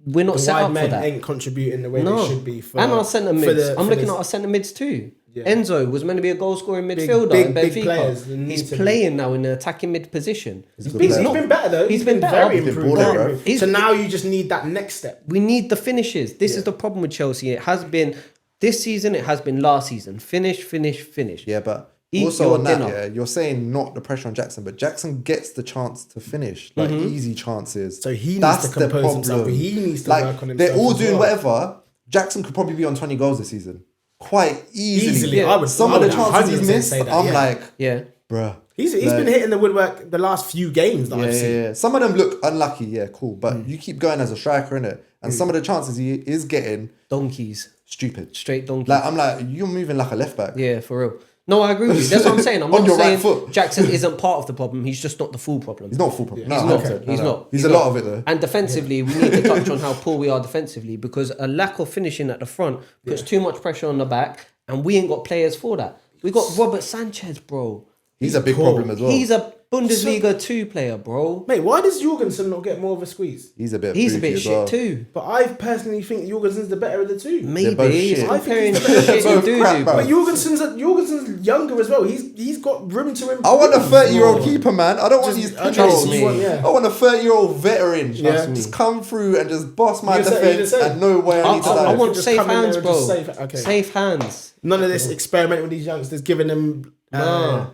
we're not The set wide up for men that. ain't contributing the way they should be. For, And our centre for mids. the- I'm for looking the- at our centre mids too. Yeah. Enzo was meant to be a goal scoring midfielder big- in big Benfica. players that need He's to be- playing now in an attacking mid position. He's been better though. He's been better. very He's been improved. baller, very bro. improved. So now you just need that next step. We need the finishes. This is the problem with Chelsea. It has been this season, it has been last season. Finish. Yeah, but Eat also your on that, dinner. yeah, you're saying not the pressure on Jackson, but Jackson gets the chance to finish, like easy chances. So he needs That's to the compose himself. problem. He needs to like, work on himself. they're all as doing well. whatever. Jackson could probably be on 20 goals this season. Quite easily. Easily, Yeah. I would. Some I of the would chances he's 100% missed, say that, I'm yeah. like, Yeah. bruh. He's like- been hitting the woodwork the last few games that I've seen. Yeah. Some of them look unlucky, yeah, cool. But you keep going as a striker, innit? And some of the chances he is getting Donkeys. stupid. Straight donkeys. Like, I'm like, you're moving like a left back. Yeah, for real. No, I agree with you. That's what I'm saying. I'm On not your saying right foot. Jackson isn't part of the problem. He's just not the full problem. He's not full problem. He's No, not. 100%. He's No. not. He's a lot of it though. And defensively, we need to touch on how poor we are defensively because a lack of finishing at the front puts too much pressure on the back, and we ain't got players for that. We got Robert Sanchez, bro. He's a big poor. problem as well. He's a Bundesliga 2 player, bro. Mate, why does Jorgensen not get more of a squeeze? He's a bit He's a freaky bit as shit well. too. But I personally think Jorgensen's the better of the two. Maybe both he's shit. comparing I think he's shit both and doo crap, doo, bro. bro. But Jorgensen's younger as well. He's got room to improve. I want a 30-year-old more. keeper, man. I don't want Just- these I trolls. trust me. Yeah. I want a 30-year-old veteran. Yeah. Just come through and just boss my You the defense same. and know where I need to I dive. want Just safe come in there hands, and bro. just safe- okay. Safe hands. None of this experimenting with these youngsters, giving them. Nah.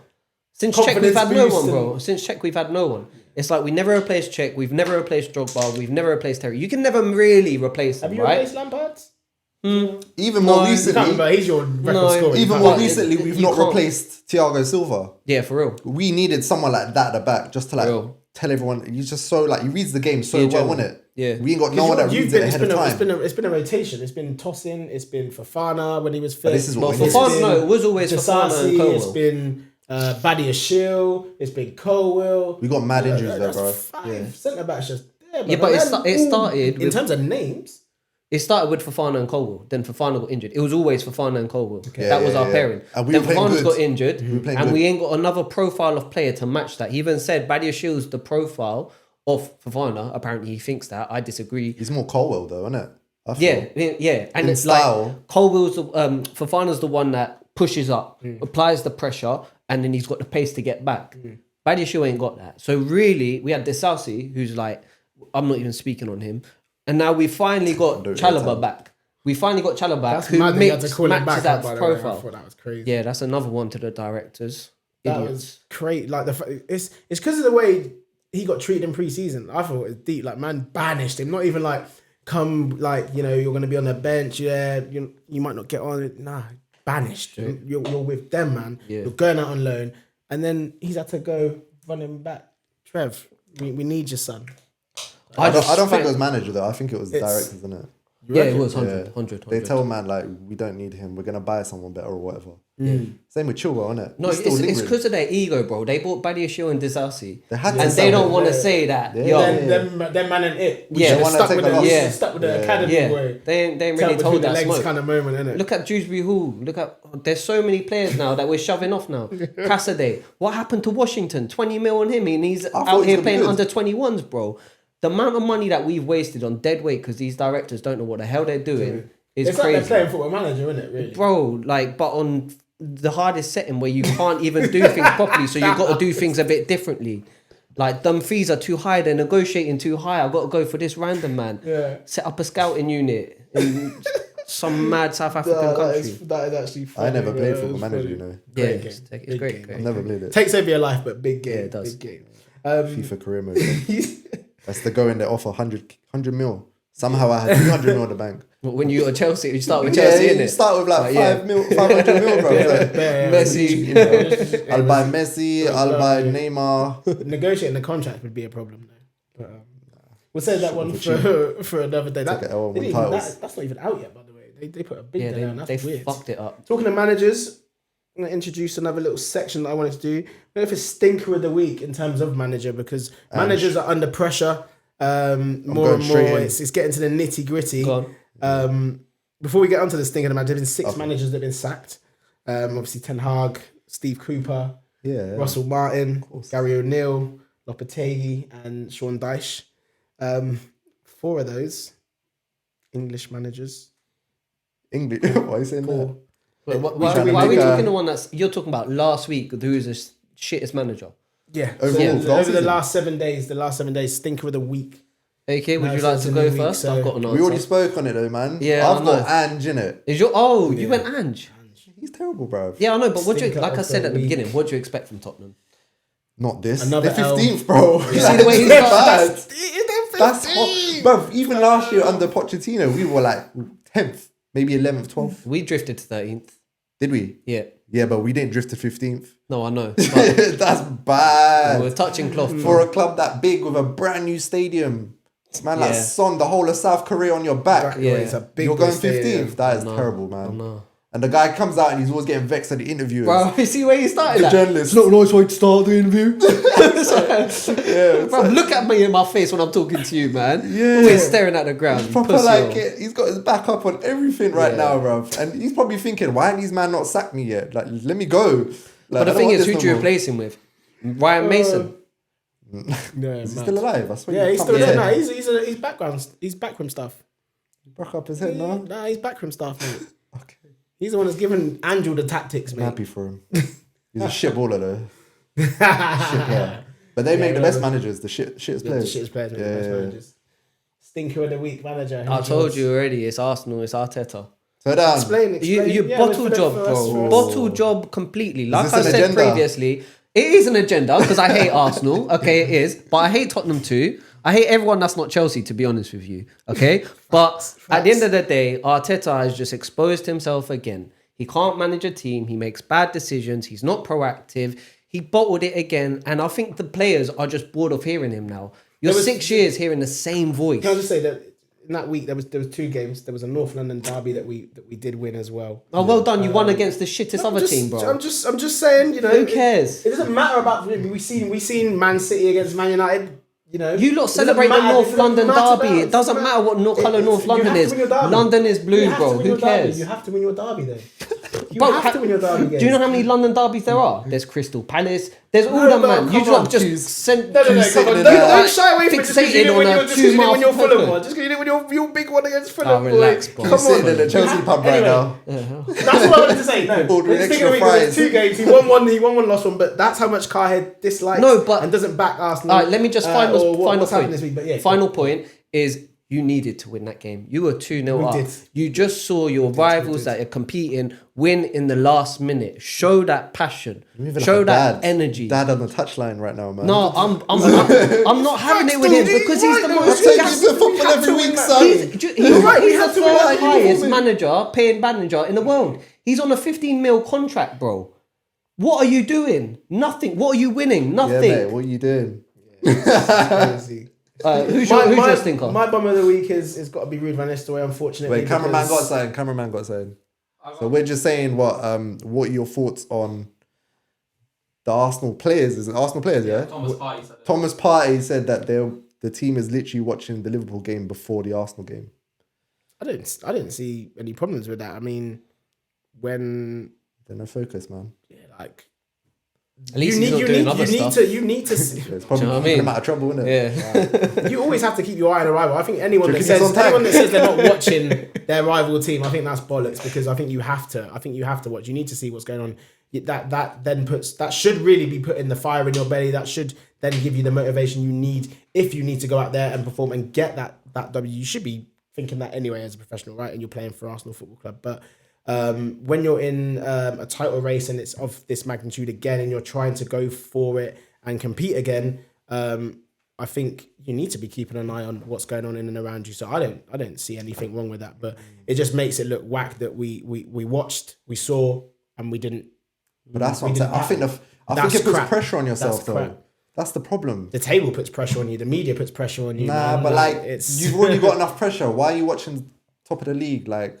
Since Czech, we've confidence had no boost one, and- bro. Since Czech, we've had no one. It's like we never replaced Czech. We've never replaced Drogba. We've never replaced Terry. You can never really replace them, Have you right? replaced Lampard? Even more No, You can't recently, remember, he's your record No, scorer. even You more can't- recently, we've you not can't- replaced Thiago Silva. Yeah, for real. We needed someone like that at the back just to like Real. tell everyone. He's just so like he reads the game so Yeah, well, general. isn't it? Yeah. We ain't got no one that reads it ahead of time. It's been a rotation. It's been Tosin. It's been Fofana when he was fit. this is what Well, we need. Fofana, no, it was always Fofana and Disasi, Colwell. it's been Badia Shield. It's been Colwell. We got mad injuries there, That's bro. five centre backs just there. Yeah, but it them started in with- terms of names. It started with Fofana and Colwell. Then Fofana got injured. It was always Fofana and Colwell. Yeah, that was yeah, our yeah. pairing. And we Then were playing Fofana's good. got injured, We were playing and good. we ain't got another profile of player to match that. He even said Badia Shield's the profile of Fofana. Apparently, he thinks that. I disagree. He's more Colwell though, isn't it? I Yeah, feel. yeah, and In it's style. like Colwell's Fofana's the one that pushes up, Mm. applies the pressure, and then he's got the pace to get back. Badia Shield ain't got that. So really, we had Disasi, who's like, I'm not even speaking on him, and now we finally got Don't Chalobah rate him. back. We finally got Chalobah back, That's who mad that you had makes, to call him matches back. that By the way, I profile. thought that was crazy. Yeah, that's another one to the directors. That Idiots. was great. Like it's because of the way he got treated in pre-season. I thought it was deep. Like man banished him. Not even like come like you're gonna be on the bench. Yeah, you might not get on. Nah, banished. You're with them, man. Yeah. You're going out on loan, and then he's had to go run him back. Trev, we need your son. I don't think find- it was manager though. I think it was the It's- directors, isn't it? You Yeah, reckon? it was 100, Yeah. 100, They 100. tell man like we don't need him. We're gonna buy someone better or whatever. Same with Chilwell, isn't it? No, it's because of their ego, bro. They bought Badia Shield and Disasi, They had to and sell they don't him. want to Yeah. say that. Yeah. Yo, Them man and it. We Yeah. should They have wanna stuck take with a the loss. Yeah. stuck with the Yeah. academy yeah, boy. they ain't Tell really between told the that legs smoke. kind of moment, innit? Look at Dewsbury Hall. Look at there's so many players now that we're shoving off now. Cassidy. What happened to Washington? 20 mil on him, and he's thought out he's here gonna be playing good. under 21s, bro. The amount of money that we've wasted on dead weight because these directors don't know what the hell they're doing is It's like crazy, they're playing football manager, isn't it? Really? bro. Like, but on the hardest setting where you can't even do things properly, so you've got to do things a bit differently. Like, them fees are too high. They're negotiating too high. I've got to go for this random man. Yeah. Set up a scouting unit and some mad South African country. That is actually funny. I never played bro. Football It's Manager, funny. you know. Yeah, Great it's game. great. Big I've game. never played it. Takes over your life, but big game. Yeah, it does. Big game. FIFA career mode. That's the go in they offer 100 mil. Somehow I had 300 mil in the bank. When you at Chelsea, you start with Yeah, Chelsea, you innit? start with like Like, 500 mil, bro. Messi, you know. I'll buy Messi, I'll buy Neymar. Negotiating the contract would be a problem, though. But, we'll save that one For for another day. Take That, an L and they win didn't even- titles. that's not even out yet, by the way. They put a big Yeah, day down. they That's weird. fucked it up. Talking to managers, I'm going to introduce another little section that I wanted to do. Go for stinker of the week in terms of manager, because managers are under pressure more and more. It's getting to the nitty gritty. Go on. Before we get onto the stinker of the manager, there's been 6 managers that have been sacked. Obviously, Ten Hag, Steve Cooper, Yeah. Russell Martin, Gary O'Neill, Lopetegui, and Sean Dyche. 4 of those English managers. English. Why are you saying that? Wait, why trying to are we make talking the one that's you're talking about last week? Who's the shittest manager? Yeah. Overall, So, last over the season? last 7 days, stinker of the week. AK, would No, you so like it's to in go the week, first? so- I've got an answer. We already spoke on it though, man. Yeah, I've I got know. Ange in it. Is you went Ange? He's terrible, bro. Yeah, I know, but what do you Stinker like I of said the at the week. beginning? What do you expect from Tottenham? Not this. Another They're L. 15th, bro. You see the way he Bad. started? That's hot. Bro, even last year under Pochettino, we were like 10th, maybe 11th, 12th. We drifted to 13th. Did we? Yeah. Yeah, but we didn't drift to 15th. No, I know. But That's bad. we're touching cloth. For a club that big with a brand new stadium. Man, like Yeah. Son, the whole of South Korea on your back. Yeah. It's a big You're going stadium. 15th. That is No. terrible, I man. know. And the guy comes out and he's always getting vexed at the interviewers. Bro, you see where you started The at? journalist. It's not a nice way to start the interview. Yeah, Bro, look at me in my face when I'm talking to you, man. Yeah. Always staring at the ground. proper pussy like hole. it. He's got his back up on everything right Yeah. now, bro. And he's probably thinking, why ain't these man not sacked me yet? Like, let me go. Like, But I the don't thing want is, this who do you no more. replace him with? Ryan Mason. No, Is he still alive? I swear. Yeah, you he's can't still be there. dead. No, he's background. He's backroom stuff. Broke up his head now. Nah, he's backroom stuff, mate. Okay. He's the one that's given Andrew the tactics, I'm mate. happy for him. He's a shit baller though. Shit player. But they make the best managers, the shittest The players. shittest players, mate. Yeah, The best yeah. managers. Stinker of the week manager. I Who's told yours? you already, it's Arsenal, it's Arteta. So down. Explain. You Yeah, bottle for the job, first- bro. first- Bottle job completely. Like this I an said agenda? previously, it is an agenda because I hate Arsenal. Okay, it is. But I hate Tottenham too. I hate everyone that's not Chelsea, to be honest with you. Okay? But at the end of the day, Arteta has just exposed himself again. He can't manage a team. He makes bad decisions. He's not proactive. He bottled it again. And I think the players are just bored of hearing him now. You're There was- 6 years hearing the same voice. Can I just say that in that week there was 2 games. There was a North London derby that we did win as well. Oh, well done. You won against the shittest other team, bro. I'm just saying, you know. Who cares? It doesn't matter about we seen Man City against Man United. You know, You lot It doesn't celebrate the matter, North it doesn't London matter derby. It doesn't matter what colour North you London have to is. win your derby. London is blue, You have bro. to win Who your derby. cares? You have to win your derby though. You But have to win your derby games. Do you know how many London derbies there are? There's Crystal Palace. There's all No, them, no, man. You come lot on, just choose. send. No, Two come on. sitting in Don't there. shy away from it just because you Fixated didn't on win a your, just 'cause you didn't win your 2-mouth Fulham pepper. one. Just because you didn't win your big one against Fulham, Oh, relax, boy. bro. Come He's sitting on. in the Chelsea pub right now. That's what I wanted to say. No, Ordering the thing extra of it was fries. 2 games. He won one, lost one. But that's how much Carhead dislikes. No, but- and doesn't back Arsenal. All right, let me just final what's point. happened this week. But yeah, Final point is you needed to win that game. You were 2-0 We up. did. You just saw your rivals that are competing win in the last minute. Show that passion. You even Show like a that dad. energy. Dad on the touchline right now, man. No, I'm not having it with him because he's the most. I'm taking you to football every week, son. He's right, we the have to win that third highest performance. paying manager in the world. He's on a 15 mil contract, bro. What are you doing? Nothing. What are you winning? Yeah, Nothing. mate, what are you doing? crazy. Who's your stinker? My bum of the week is got to be Ruud van Nistelrooy. Unfortunately, Wait, cameraman got because- signed. Cameraman got signed. So we're just saying what are your thoughts on the Arsenal players? Is it Arsenal players? Yeah. Thomas Partey said it. Thomas Partey said that the team is literally watching the Liverpool game before the Arsenal game. I didn't see any problems with that. I mean, when They're no focus, man. like At least he's not doing other stuff. you need to It's probably Do you know what I keeping mean? them out of trouble, isn't it? Yeah. you always have to keep your eye on a rival. I think anyone Do that you keep us on tag? says they're not watching their rival team, I think that's bollocks, because I think you have to watch. You need to see what's going on. That should really be putting the fire in your belly. That should then give you the motivation you need if you need to go out there and perform and get that W. You should be thinking that anyway as a professional, right? And you're playing for Arsenal Football Club. But when you're in a title race and it's of this magnitude again, and you're trying to go for it and compete again, I think you need to be keeping an eye on what's going on in and around you. So I don't see anything wrong with that, but it just makes it look whack that we watched, we saw, and we didn't. But that's what I'm saying. I think it puts pressure on yourself, though. Crap. That's the problem. The table puts pressure on you. The media puts pressure on you. Nah, man. but like it's you've already got enough pressure. Why are you watching top of the league? Like,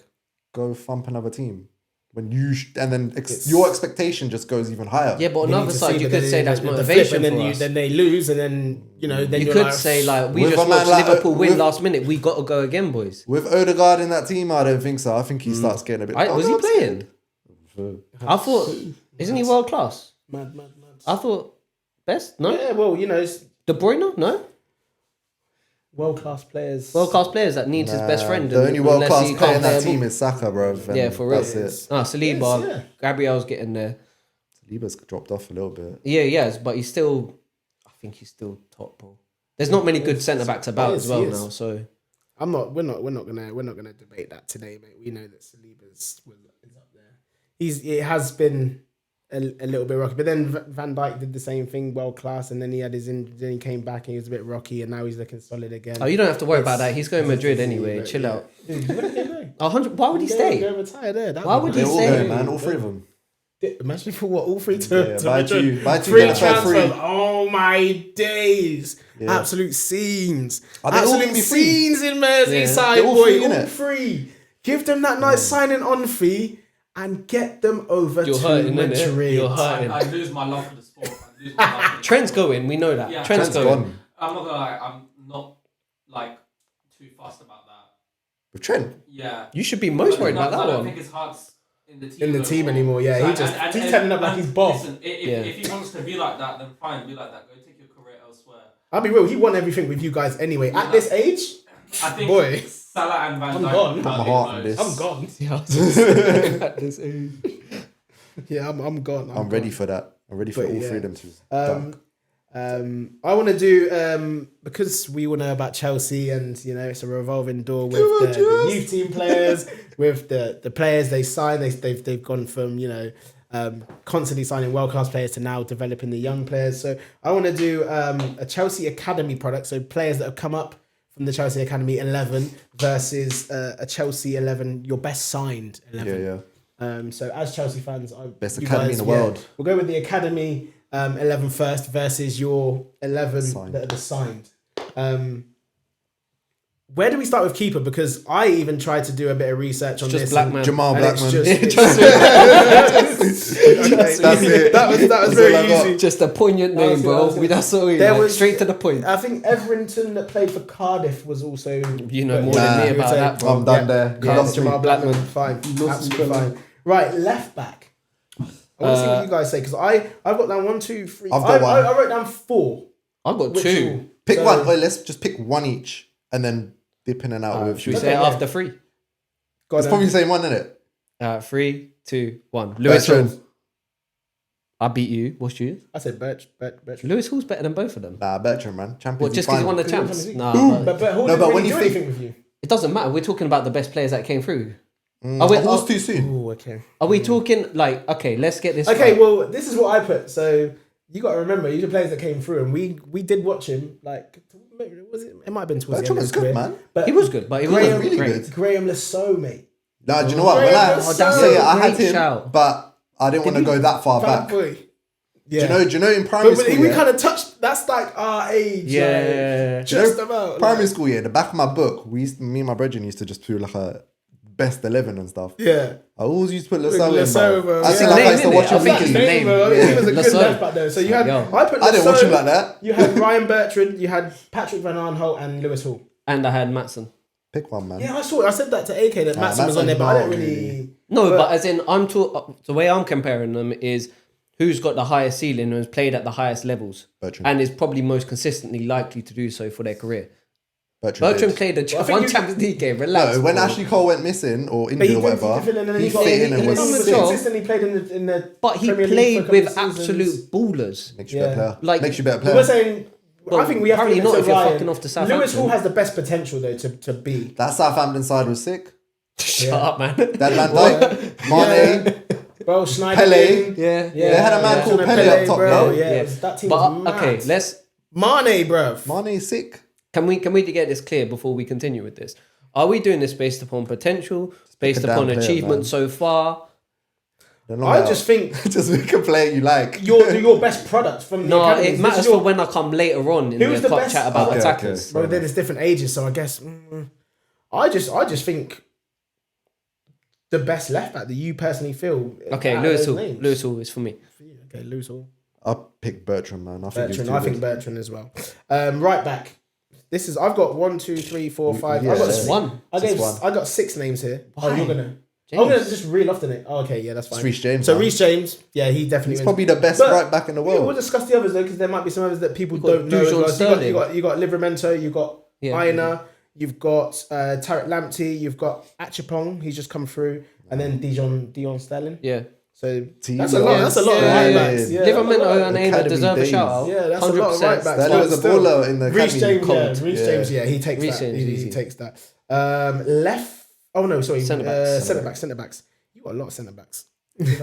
go thump another team when you and then your expectation just goes even higher. Yeah, but on the other side, you could say that's the motivation flip, and for us. then they lose, and then then you you're could like, say like we With just a man watched like- Liverpool win with- last minute. We got to go again, boys. With Odegaard in that team, I don't think so. I think he starts getting a bit. Was he playing? I thought, isn't he world class? mad. I thought best. No, Yeah, well, it's De Bruyne. No, world class players. world class players that needs his best friend. The only world class unless he player can't in that play a team ball. is Saka, bro. Yeah, for real. That's it. Saliba, Yes, yeah. Gabriel's getting there. Saliba's dropped off a little bit. Yeah, yes, but he's still. I think he's still top, bro. There's not many good centre backs about as well He is. now. So We're not gonna debate that today, mate. We know that Saliba's is up there. It has been a little bit rocky, but then Van Dijk did the same thing, world class, and then he had then he came back and he was a bit rocky, and now he's looking solid again. you don't have to worry about that. He's going Madrid anyway. but Chill yeah. out. Dude, where did they go? 100. Why would he stay? Go retire there. Why would he They're all stay? going, man. All three of them. Imagine for what all three Yeah, to buy Madrid. two, Three get a third transfers. free. Oh my days! Yeah. Absolute scenes. Are they all Absolute gonna be free? scenes in Merseyside, They're all boy. free, All innit? free. Give them that nice signing on fee and get them over You're to hurting, innit? Madrid. You're hurting. I lose my love for the sport. I lose my love for the Trent's sport. going. We know that. Yeah. Trent's Trent's going. gone. I'm not gonna lie. I'm not like too fussed about that. With Trent. Yeah. You should be most worried Because about I that don't one. think his heart's in the team. In the no team more. anymore, yeah. So, He's turning up like he's boss. Listen, Yeah. if he wants to be like that, then fine, be like that. Go take your career elsewhere. I'll be real. He won everything with you guys anyway. At this age, I think Boy. Salah and Van I'm Dijk. gone. hurt Put my him heart in most. this. I'm gone. At this age. Yeah, I'm gone. I'm ready for that. I'm ready for But all yeah. three of them to. Um, I want to do because we all know about Chelsea, and it's a revolving door with the youth team players, with the players they sign. They've gone from constantly signing world class players to now developing the young players. So I want to do a Chelsea Academy product. So players that have come up from the Chelsea Academy 11 versus a Chelsea 11, your best signed 11. Yeah. So as Chelsea fans, Best you academy in the world. We'll go with the Academy 11 first versus your 11 Signed. that are the signed. Where do we start with keeper? Because I even tried to do a bit of research on Just this. Blackman. Jamal and it's Blackman. just- Okay. That's it. That was That's all I very got. easy. Just a poignant name, Honestly, I was bro. gonna- That's all. There was- Straight to the point. I think Everington that played for Cardiff was also. You know more than me you about would say- that, bro. I'm done there. Yeah, Lost Jamal me. Blackman, fine, absolutely fine. Right, left back. I want to see what you guys say because I've got down 1, 2, 3. I've got one. I wrote down 4. I've got Which two. all- Pick so- one. Wait, let's just pick one each and then dip in and out with. Should we It's say it Okay, yeah. after three? Go on, probably the same one, isn't it? 3, 2, 1. Lewis Hall. Bertrand. I beat you. What's yours? I said Bertrand. Lewis Hall's better than both of them. Nah, Bertrand, man. Champions What, League just because he won the final. champs? Champions League. Nah, But Hall No, didn't but really when do you anything think- with you. it doesn't matter. We're talking about the best players that came through. I was too soon. Oh, okay. Are we talking like, okay, let's get this Okay, right. well, this is what I put. So you got to remember, these are players that came through, and we did watch him. Like, was it? It might have been towards Bertrand the end was of his good, career. man. But He was good, but he Graham- wasn't really great. good. Graham Lasso, mate. Nah, do you know what? When Graham I Lasso. say it, I had Great him, shout. but I didn't want to go that far Bad back. boy. Do Yeah. you know in primary But school? we yeah? kind of touched. That's like our age. Yeah. Like, Do you just know, about. primary school, yeah, the back of my book, me and my brethren used to just do like a best 11 and stuff. Yeah. I always used to put Lasso in, Lasso, bro. bro, I yeah. think like I Name, used to innit? watch I him think thinking. it's the name. He was a good Lasso. left back there. So you had. Yo. I put. I didn't watch him like that. You had Ryan Bertrand. You had Patrick Van Arnholt and Lewis Hall. And I had Matson. Pick one, man. Yeah, I saw it. I said that to AK that Matson was on there, but I Matson, don't no, really. No, but as in, the way I'm comparing them is who's got the highest ceiling and has played at the highest levels. Bertrand. And is probably most consistently likely to do so for their career. Bertrand Bertrand did. played I a think one you- Champions League game. Relax. No, when bro. Ashley Cole went missing or But injured he or did whatever, fill in and he he got fit in and he was done the sick. job. consistently played in the. But he Premier League played for a couple with of seasons. absolute ballers. Makes you a better Yeah. player. Like- Makes you a better But we're player. saying I think we have to apparently give it not to if you're Ryan. fucking off to Southampton. Lewis Hall has the best potential though to be. That Southampton side was sick. Shut Yeah. up, man. That Van Dijk, Mane, Bro, Schneider. Pele. Yeah. They had a man called Pele up top, bro. bro. Yeah, that team But was mad. okay, let's Mane, bruv. Mane is sick. can we get this clear before we continue with this? Are we doing this based upon potential, based pick a damn upon player, achievement man. so far? I just think just pick a player you like. your best product from the No, academy. it matters for when I come later on in Who's the the cup best- chat about Okay, attackers. Bro, there's different ages, so I guess I just think the best left back that you personally feel. Okay, out of Lewis those Hall. names. Lewis Hall is for me. Okay, Lewis Hall. I'll pick Bertrand, man. I think he's Bertrand. too I good. think Bertrand as well. Right back. This is. I've got 1, 2, 3, 4, 5. Yeah, I've got yeah. six. One. Just I got 6 names here. Why? Oh, you're gonna. James. I'm gonna just reel off the name. Oh, okay, yeah, that's fine. It's Reece James. So man. Reece James, yeah, he definitely. He's wins. probably the best But right back in the We'll world. discuss the others though, because there might be some others that people You've got don't know. As Dujon well. So Sterling. you got Livramento, you've got Yeah. Aina, you've got Tarek Lamptey, you've got Achapong, he's just come through, and then Dion Sterling. Yeah. So Team that's a lot. That's a lot of Yeah, right yeah, backs. yeah. Yeah, Livramento and Aina Academy deserve a days. shout out. Yeah, that's a lot of right 100%. backs. That But was a still, baller in the Reece academy. James, Cold. Reece Yeah. James, yeah, he takes Reece that. James, He easy. takes that. Left. Oh no, sorry. Centre-backs. Centre backs. You got a lot of centre backs.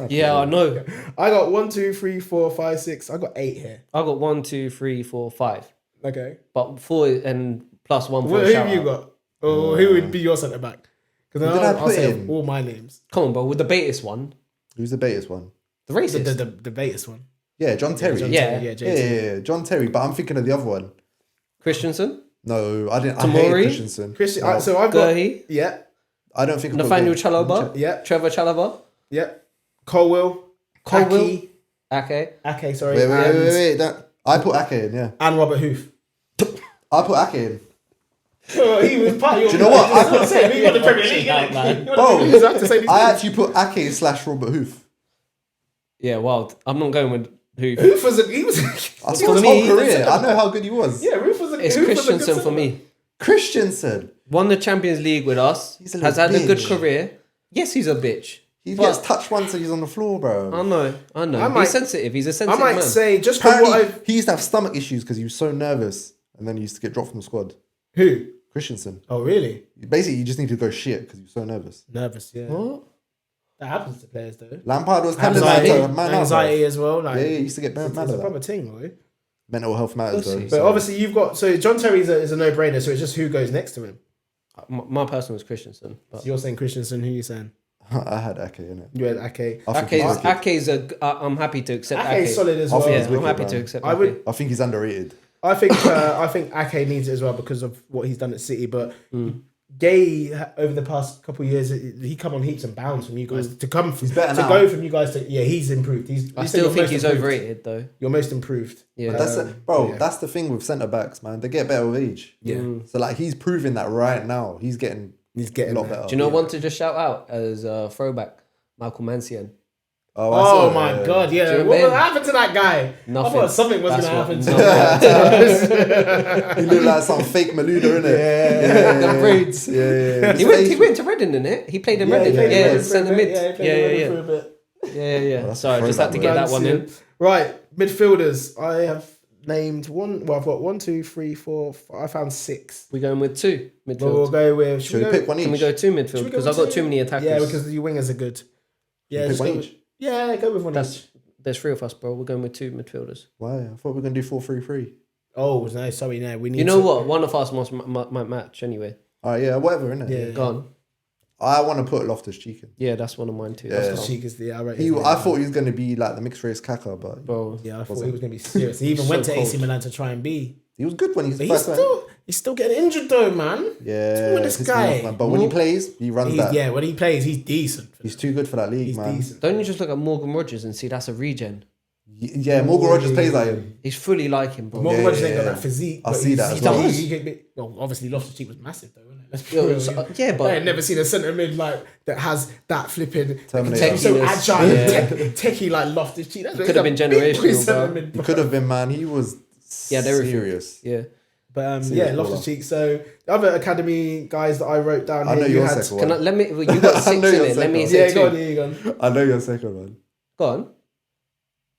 Yeah, I know. I got 1, 2, 3, 4, 5, 6. I got 8 here. I got 1, 2, 3, 4, 5. Okay. But 4 and plus 1 for Who a have shout you out. got? Or who would be your centre back? Because Who did I I'll put say in? all my names. Come on, bro. With the Batis one. Who's the Batis one? The racist. The Batis one. Yeah, John Terry. John Yeah. Terry, Yeah, JT. John Terry. But I'm thinking of the other one. Christensen. No, I didn't. I hate Tamori? Christensen. Christian. No, So I've got. Gurhey. Yeah. I don't think. I've got Nathaniel Gurhey. Chalobah. Yeah. Trevor Chalobah. Yeah. Colwell. Colwell. Ake. Okay. Ake, sorry. Wait. and, I put Ake in. Yeah, and Robert Hoof. I put Ake in. Oh, he was part of your. Do you know what? I was saying, he got the Premier League, Out, innit? man. Bro, You have to say these I names. actually put Ake / Robert Hoof. Yeah, wild. I'm not going with who. Hoof was he was. I For saw his me, whole career. I know how good he was. Yeah, Hoof was a. It's Hoof was a good Christensen for centre-back. me. Christensen. Won the Champions League with us. He's a Has little had a good bitch. career. Yes, he's a bitch. He But- gets touched once and he's on the floor, bro. I know. I He's might- sensitive. He's a I sensitive might man. say just from Apparently, what I've. he used to have stomach issues because he was so nervous, and then he used to get dropped from the squad. Who? Christensen. Oh, really? Basically, you just need to go shit because you're so nervous. Nervous, yeah. What? That happens to players though. Lampard was telling him Anxiety, to man up, bro. anxiety as well. Like, Yeah, he used to get it's, mad it's a at proper that. thing, boy. Mental health matters, though. Pussy. But so- obviously, you've got so John Terry is a no-brainer. So it's just who goes next to him. My personal is Christensen. So But you're saying Christensen. Who are you saying? I had Ake in it. You had Ake. Ake's I'm happy to accept Ake Ake. is solid as I well. think Yeah, he's I'm wicked, happy man. to accept I would- Ake. I think he's underrated. I think Ake needs it as well because of what he's done at City. But Gay over the past couple of years, he come on heaps and bounds from you guys to come. He's better to now. go from you guys to he's improved. I still think he's overrated though. You're most improved. Yeah. That's yeah. that's the thing with centre backs, man. They get better with age. Yeah. So like he's proving that right now. He's getting getting a lot there. better. Do you know one to just shout out as a throwback? Michael Mancian. I Oh saw my it. god, yeah. Do you What remember? happened to that guy? Nothing. I thought something was That's going to what- happen to He looked like some fake Maluda, innit? The braids. Yeah. He went to Reading, didn't it? He played in Reading. Yeah, centre mid. Yeah, he played Yeah. for a bit. Yeah. that's Sorry, a just had to throwback, get that one in. Right, midfielders. I have named one. Well, I've got 1, 2, 3, 4. I found 6. We're going with 2 midfield. Well, we'll go with. Should we pick one each? Can we go 2 should midfield? we go Because with I've got two? too many attackers. Yeah, because the wingers are good. Yeah, Pick just one go each. with- yeah, go with one each. There's 3 of us, bro. We're going with 2 midfielders. Why? I thought we were gonna do 4-3-3. Oh no, sorry, no. We need. You know to- what? One of us might match anyway. All right, yeah, whatever, innit? Yeah. Go on. I want to put Loftus Cheek in. Yeah, that's one of mine too. Yeah. That's That's calm. cheek is the. I I thought he was gonna be like the mixed race Kaka, but Bro, Yeah, I thought Wasn't. he was going to be serious. He even So went to AC cold. Milan to try and be. he was good when he's But first man. he's still getting injured though, man. Yeah, with this pissed me guy? off, man. But when he plays, he runs that. Yeah, when he plays, he's decent. He's too good for that league, He's man. decent. don't you just look at Morgan Rogers and see that's a regen? Yeah, Morgan Rogers plays like him. He's fully like him, bro. Morgan Yeah, Rogers ain't got yeah. that physique. I but see he's- that he as well. does- he can be- well, obviously, Loftus Cheek was massive though, wasn't it? Let's be Yo, real. so- yeah, I but ain't never seen a centre mid like that has that flipping Terminator. so Techiness. agile, Yeah. techie like Loftus Cheek. That's Could have been generational, bro. He could have been, man. He was Yeah, they were serious. yeah. But See yeah, it, Loftus brother. Cheek. So the other academy guys that I wrote down I here, know you your had. second Can I one. let me? You got I 6 know in your it. Let me second say Yeah, 2. go on, yeah, go on. I know your second one. Go on.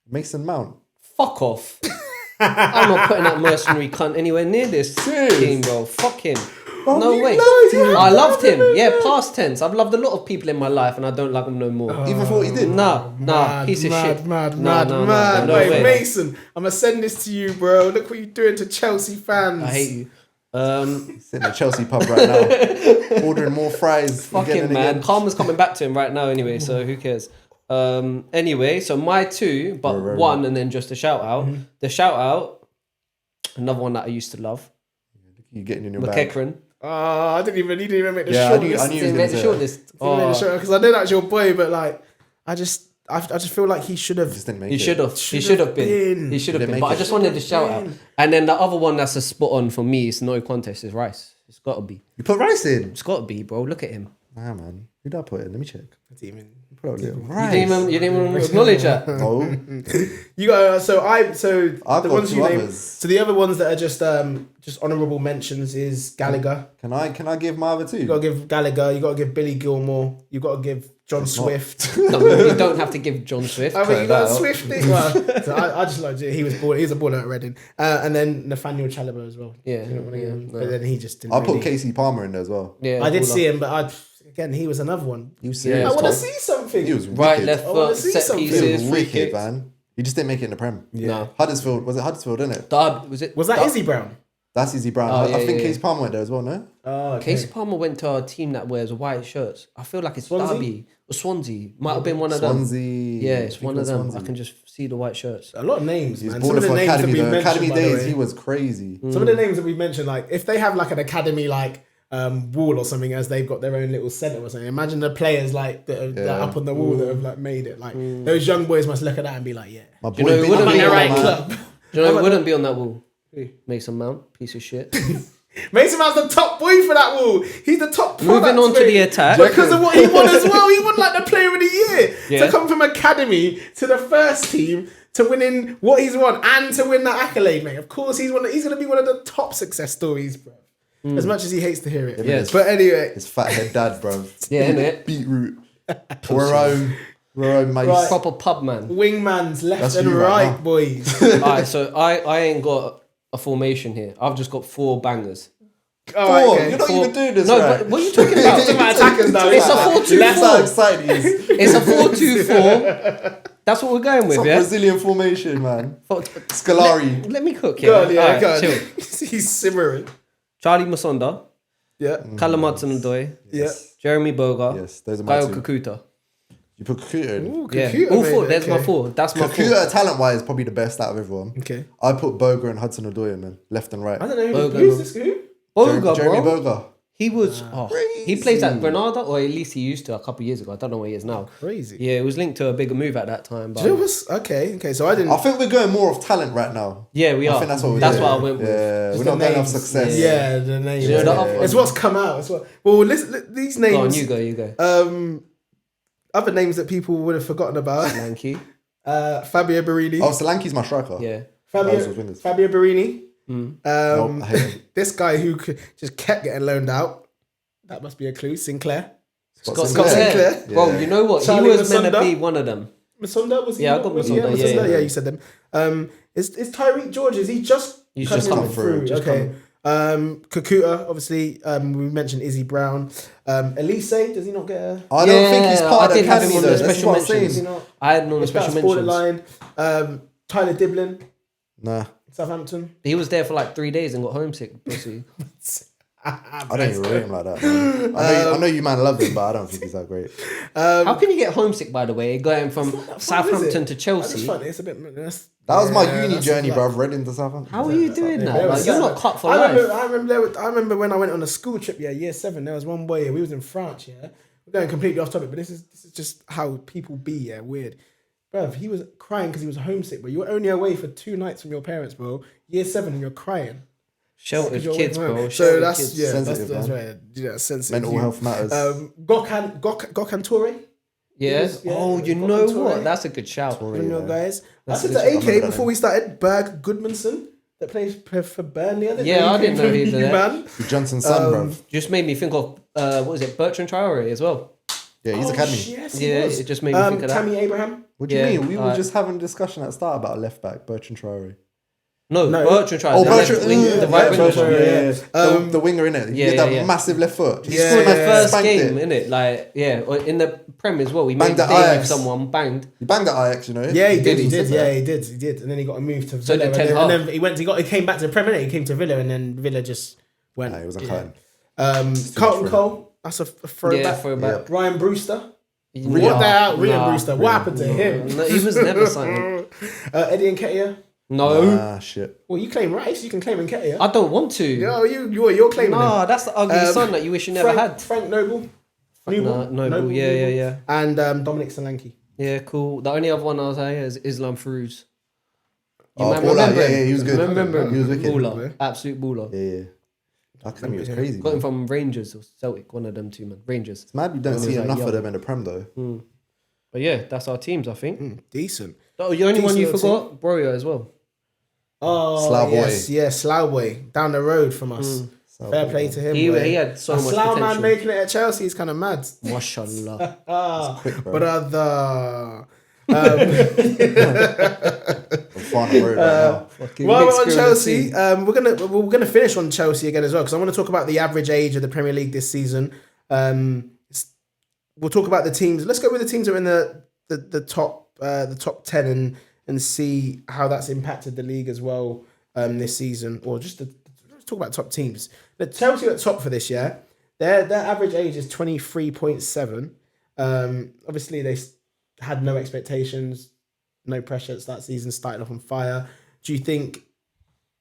Mason Mount. Fuck off. I'm not putting that mercenary cunt anywhere near this team, bro. Fuck him. No you way. loved him. I loved him. Yeah, past tense. I've loved a lot of people in my life, and I don't like them no more. Even for what he did. Nah, piece of shit. Mad. No Wait, way. Mason, I'm gonna send this to you, bro. Look what you're doing to Chelsea fans. I hate you. Sitting in a Chelsea pub right now, ordering more fries. Fuck again him, and man. again. Karma's coming back to him right now anyway, so who cares? Anyway, so my two, but Right. one and then just a shout out. The shout out, another one that I used to love, You getting in your bag. McEachran. Oh, he didn't even make the Yeah, short I knew list. he was Didn't gonna make the say shortlist. Because I know that's your boy, but like, I just feel like he should have. Just didn't make He it. should have. He should have been. He should have Didn't been. make But I it. just wanted to shout out. And then the other one that's a spot on for me, it's no contest, is Rice. It's got to be. You put Rice in. It's got to be, bro. Look at him. Nah, man. Who did I put in? Let me check. You You didn't even acknowledge that. No. got so I've the got ones two you named. others. So the other ones that are just honourable mentions is Gallagher. Can I give my other two? You gotta give Gallagher. You gotta give Billy Gilmore. You gotta give John Swift. No, you don't have to give John Swift. I mean, you got that out. Swift. Well, so I just like he was a baller at Reading, and then Nathaniel Chalobah as well. Yeah, You know what I mean? yeah, But then he just didn't. I'll put really- Casey Palmer in there as well. Yeah, I did all see up. him, but again he was another one. You Yeah, serious? I want to top. see something. He was Right, wicked. left I wanna foot, see set something. He pieces, was free wicked, kicks. man. He just didn't make it in the Prem. No. Huddersfield, was it Huddersfield, isn't it? Was it? Was that Izzy Brown? That's Izzy Brown. Oh, I yeah, think yeah. Casey Palmer went there as well, no? Oh, okay. Casey Palmer went to a team that wears white shirts. I feel like it's Swansea? Derby or Swansea. Might have been one of them. Swansea. Yeah, I it's think one it of was them. Swansea. I can just see the white shirts. A lot of names, He was man. Some of balling the for names that Academy we've though. mentioned, Academy by the days, way. he was crazy. Some of the names that we've mentioned, like if they have like an academy like wall or something, as they've got their own little centre or something. Imagine the players like that are up on the wall that have like made it. Like those young boys must look at that and be like, yeah, My you know who Billy wouldn't I'm be in the Gilmore, right man. club. Do you know who wouldn't be on that wall? Mason Mount, piece of shit. Mason Mount's the top boy for that wall. He's the top product. Moving on to mate. the attack. Because of what he won as well. He won like the player of the year. Yeah. To come from academy to the first team to winning what he's won and to win that accolade, mate. Of course, he's going to be one of the top success stories, bro. As much as he hates to hear it. Yeah. But anyway, His fathead dad, bro. Yeah, innit? Beetroot. Rome, mate. Right. Proper pub man. wingmans left That's and you right, right now. boys. Alright, so I ain't got a formation here. I've just got 4 bangers. All right, Four. okay. You're not even doing this No, right. but what are you talking about? Talking about attackers now. It's a That's how 4-2-4. excited he is. It's a 4-2-4. That's what we're going with, Some yeah? Brazilian formation, man. Scolari. Let me cook, yeah? Go on, yeah, Alright, go on. chill. He's simmering. Charlie Musonda, Yeah, Callum Hudson-Odoi, yeah. Jeremy Boga, Yes, those are my Kyle two. Kakuta. You put Kakuta in. Ooh, Yeah, Kakuta, all mate, 4. There's okay. my 4. That's my 4. Kakuta, talent-wise, is probably the best out of everyone. Okay. I put Boga and Hudson-Odoi in, man. Left and right. I don't know Boga, who's bro. this. Who? Boga, Jeremy bro. Boga. He was. He plays at Granada, or at least he used to a couple of years ago. I don't know where he is now. Crazy. Yeah, it was linked to a bigger move at that time. But Do you know what's okay? So I didn't. I think we're going more of talent right now. yeah, we I are. think that's what we're That's doing. what I went with. Yeah, Just we're the not going off names. success. Yeah, the names. You know the other It's one? what's come out. Well, listen, these names. Go on, you go. Other names that people would have forgotten about. Lanky. Fabio Barini. Oh, Solanke's my striker. Yeah. Those were winners. Fabio Barini. Nope, I hate him. This guy who just kept getting loaned out. That must be a clue. Sinclair. Scott Sinclair. Sinclair. Bro, you know what? Charlie he was meant to Masonda. be one of them. Masonda was he? Yeah, I not? got Was he? Masonda, yeah. You said them. Is Tyreek George? Is he just? He's just coming come through, just Okay. Kakuta, obviously. We mentioned Izzy Brown. Elise, does he not get a? I don't think he's part I of the did have him academy on though. the That's special what I'm saying. Is he mentions. not? I had him on the Is that special mentions. borderline? Tyler Diblin, Nah, Southampton. He was there for like 3 days and got homesick. Pussy. I don't even rate him like that. Man. I know you man love him, but I don't think he's that great. How can you get homesick, by the way, going from Southampton to That's Chelsea? funny. It's a bit. That That was my uni journey, bruv. Reading to Southampton. How are you doing that? Yeah, Like, you're not cut for I life. remember when I went on a school trip. Yeah, year 7. There was one boy. We was in France. Yeah, we're going completely off topic, but this is just how people be. Yeah, weird. Bruv, he was crying because he was homesick. But you were only away for 2 nights from your parents, bro. Year 7, and you're crying. Sheltered You're kids, away from bro. home. So Sheltered that's kids. yeah, Sensitive, that's man. right. Yeah, sensitive. Mental health matters. Gokhan Toure. Yeah. Yeah, Oh, you Gokhan know Toure. what? That's a good shout. From your guys. I That's said a to good AK shout. before we started, Berg Goodmanson that plays for Burnley. I Yeah, I didn't know he was there. Man. Johnson's son, bruv. Just made me think of what is it, Bertrand Traore as well. Yeah, he's academy. Yes, he Yeah, was. it just made me think of that. Tammy Abraham. What do you Yeah, mean? We were alright. just having a discussion at the start about left back Bertrand Traore. No, No. Bertrand tried. Oh, the Bertrand, wing, the right winger. Bertrand, yeah. The winger in it. He Yeah, did that yeah. massive left foot. He Yeah, scored yeah, the first spanked game, it. innit? Like, yeah, or in the Prem as well. He Banged made a at day with Ajax. someone, banged. He banged at Ajax, you know. Yeah, he did. said that. Yeah, he did. And then he got a move to So Villa. did Ten and Hag. then he came back to the Premier League. He came to Villa, and then Villa just went. Nah, he wasn't kind. Carlton much for Cole. That's a throwback. Yeah, throwback. Ryan Brewster. Really? What the hell? Ryan Nah. Brewster. What happened to him? No, he was never signed. Eddie Nketiah. No, Ah, shit. Well, you claim Rice. You can claim Nketiah. I don't want to. Yo, you're claiming him. Nah, that's the ugly son that you wish you never had. Frank Noble. Noble, yeah. And Dominic Solanke. Yeah, cool. The only other one I was saying is Islam Farouz. Oh, man Baller, remember yeah, him? he was good. Remember him? He was wicked. Baller. Absolute baller. Yeah. That academy was crazy. Got him Man. from Rangers or Celtic, one of them two, man. Rangers. It's mad we don't When he see was, like, enough young. of them in the Prem, though. But yeah, that's our teams, I think. Decent. Oh, the only one you Decent forgot? Broya as well. Oh, Slough yes, boy. yeah, Slough boy down the road from us. Fair play to him. He boy. had so A much Slough potential. man making it at Chelsea is kind of mad. Mashallah. Quick, bro. But other. I'm far on the road right now. Fucking While we're mixed on grill Chelsea, team. we're gonna finish on Chelsea again as well because I want to talk about the average age of the Premier League this season. We'll talk about the teams. Let's go with the teams that are in the top 10 and see how that's impacted the league as well this season. Or just let's talk about top teams. The Chelsea at top for this year. Their average age is 23.7. Obviously they had no expectations, no pressure at that season, started off on fire. Do you think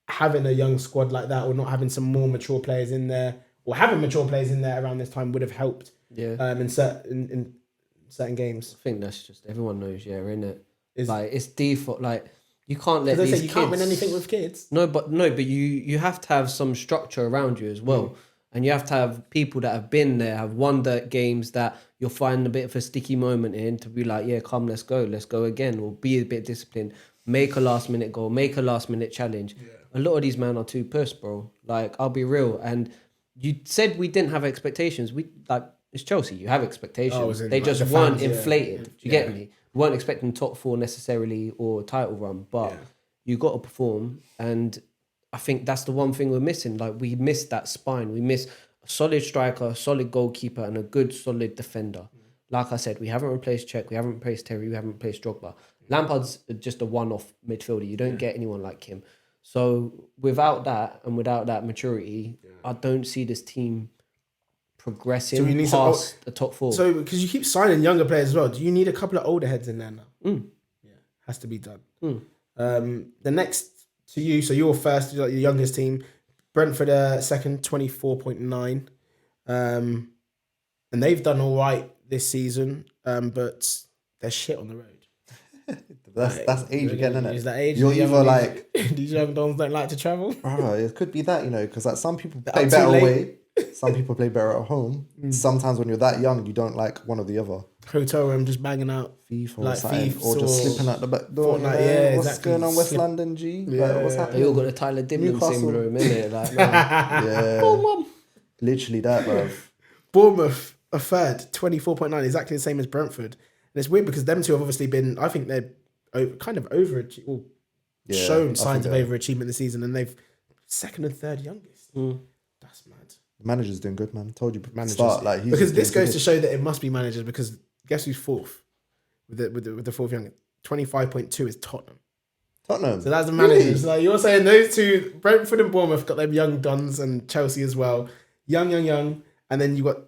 having a young squad like that or not having some more mature players in there or having mature players in there around this time would have helped in certain games? I think that's just, everyone knows, innit? Is- Like, it's default, like, you can't let Because these they say you kids... can't win anything with kids. No, but you have to have some structure around you as well. And you have to have people that have been there, have won the games that you'll find a bit of a sticky moment in to be like, yeah, come, let's go again. Or be a bit disciplined. Make a last minute goal, make a last minute challenge. Yeah. A lot of these men are too puss, bro. Like, I'll be real. And you said we didn't have expectations. It's Chelsea. You have expectations. They just weren't inflated. Do you get me? We weren't expecting top four necessarily or title run, but you got to perform. And I think that's the one thing we're missing. Like, we missed that spine. We miss a solid striker, a solid goalkeeper, and a good, solid defender. Like I said, we haven't replaced Czech, we haven't replaced Terry, we haven't replaced Drogba. Lampard's just a one-off midfielder. You don't get anyone like him. So without that and without that maturity, I don't see this team progressing So you need past the top four. So because you keep signing younger players as well, do you need a couple of older heads in there now? Yeah, has to be done. The next to you, so you're first, you're like your youngest team. Brentford second, 24.9. And they've done all right this season, but they're shit on the road. That's age again, isn't it? Is that age? You're either like, these young dons don't like to travel. it could be that, because like some people They're play up too better late. away, some people play better at home. Sometimes when you're that young, you don't like one or the other. Hotel room just banging out. FIFA or Like something, FIFA or just or slipping out the back door. Fortnite, What's exactly. going on West Slip- London, G? Yeah. Like, what's They happening? all got the Tyler Dimlin Newcastle. syndrome, innit? Like, nah. Yeah, Oh, mum. literally that, bro. Bournemouth, a third, 24.9, exactly the same as Brentford. And it's weird because them two have obviously been, I think they're kind of overachieved, or Yeah, shown I signs of think overachievement this season, and they've second and third youngest. That's mad. The manager's doing good, man. Told you, Managers. start like he's Because just this doing goes to good. show that it must be managers, because guess who's fourth with the fourth youngest? 25.2 is Tottenham. Tottenham. So that's the Really? managers. Like you're saying, those two, Brentford and Bournemouth, got them young dons, and Chelsea as well. Young. And then you got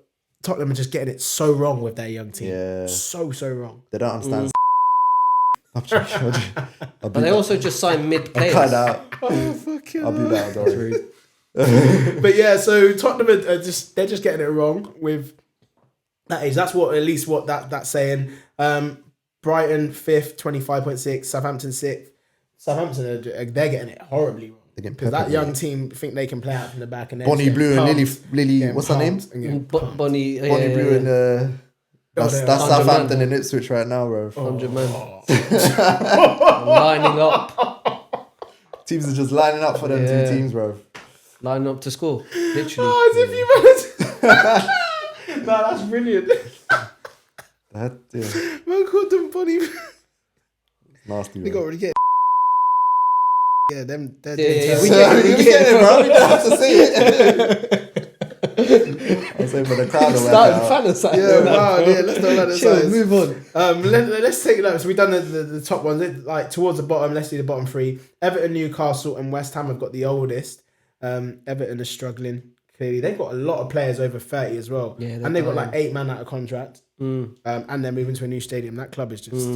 Tottenham are just getting it so wrong with their young team. Yeah. So wrong. They don't understand. I'm joking. But they also just signed mid I'll players. cut out. Oh, fuck you. I'll be better, don't worry. But yeah, so Tottenham are they're just getting it wrong with that age. That's what, at least what that's saying. Brighton 5th, 25.6. Southampton 6th. Southampton they're getting it horribly wrong. They're getting Because that peppered, young mate. team think they can play out from the back, and they're Bonnie just Blue getting and pumped, Lily. getting What's her name? pumped and getting pumped. Bonnie Bonnie Blue and that's yeah. 100 Southampton man. and Ipswich right now, bro. 100 man. Lining up. Teams are just lining up for them Yeah. two teams, bro. Lining up to score. Literally. Oh, as if you managed. Nah, that's brilliant. That, yeah, Man called them Bonnie. nasty. They Bro. got really get Yeah, them. They're Yeah, we We get it, bro. We don't have to say it. I was saying for the crowd. Starting fantasizing. Yeah, wow, yeah, let's not let it Chill, move on. Let's take it up. So we've done the top ones, like towards the bottom. Let's do the bottom three. Everton, Newcastle, and West Ham have got the oldest. Everton is struggling. Clearly, they've got a lot of players over 30 as well, Yeah, and they've got like 8 man out of contract. And they're moving to a new stadium. That club is just.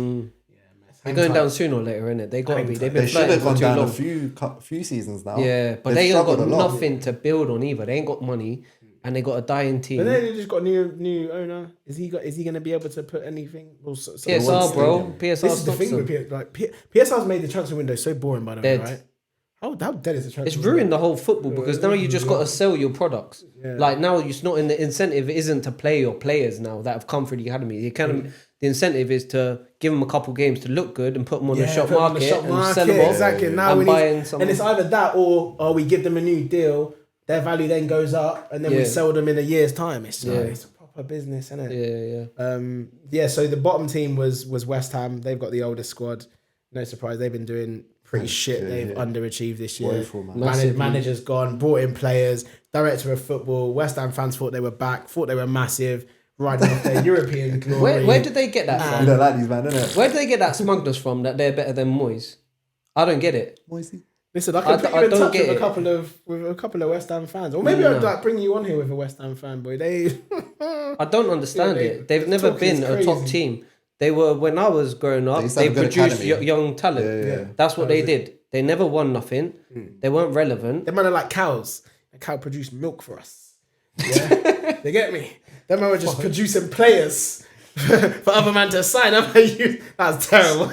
They're going down sooner or later, innit? They got to be. They've been They should have flirting gone for too down long. a few seasons now. Yeah, but They've they ain't got struggled a lot. nothing to build on either. They ain't got money, and they got a dying team. But then they just got new owner. Is he going to be able to put anything? PSR, bro. PSR This is the stops thing them. with PSR's made the transfer window so boring, by the way, Dead. right? How dead is the transfer? It's window? ruined the whole football because now you just got to sell your products. Like now, it's not in the incentive isn't to play your players now that have come through the academy. The incentive is to give them a couple games to look good and put them on the shop market and sell them off. Exactly. Now and buy in some. and it's either that or we give them a new deal. Their value then goes up, and then we sell them in a year's time. It's a proper business, isn't it? Yeah. So the bottom team was West Ham. They've got the oldest squad. No surprise, they've been doing pretty shit. They've underachieved this year. Woeful, man. Manager's gone, brought in players, director of football. West Ham fans thought they were back, thought they were massive, riding off their European glory. Where did they get that You from? don't like these, man, innit? Where did they get that smugness from that they're better than Moyes? I don't get it. Moisey. Listen, I can put you I in don't touch get with it. a couple of West Ham fans, or maybe I'd like bring you on here with a West Ham fan, boy. They I don't understand it. They've never talk is been a top crazy. team. They were when I was growing up. They used to have They a good produced academy. young talent. Yeah. That's what they did. They never won nothing. They weren't relevant. Them man are like cows. A cow produced milk for us. Yeah, they get me. Them man were just producing players for other man to sign. That's terrible.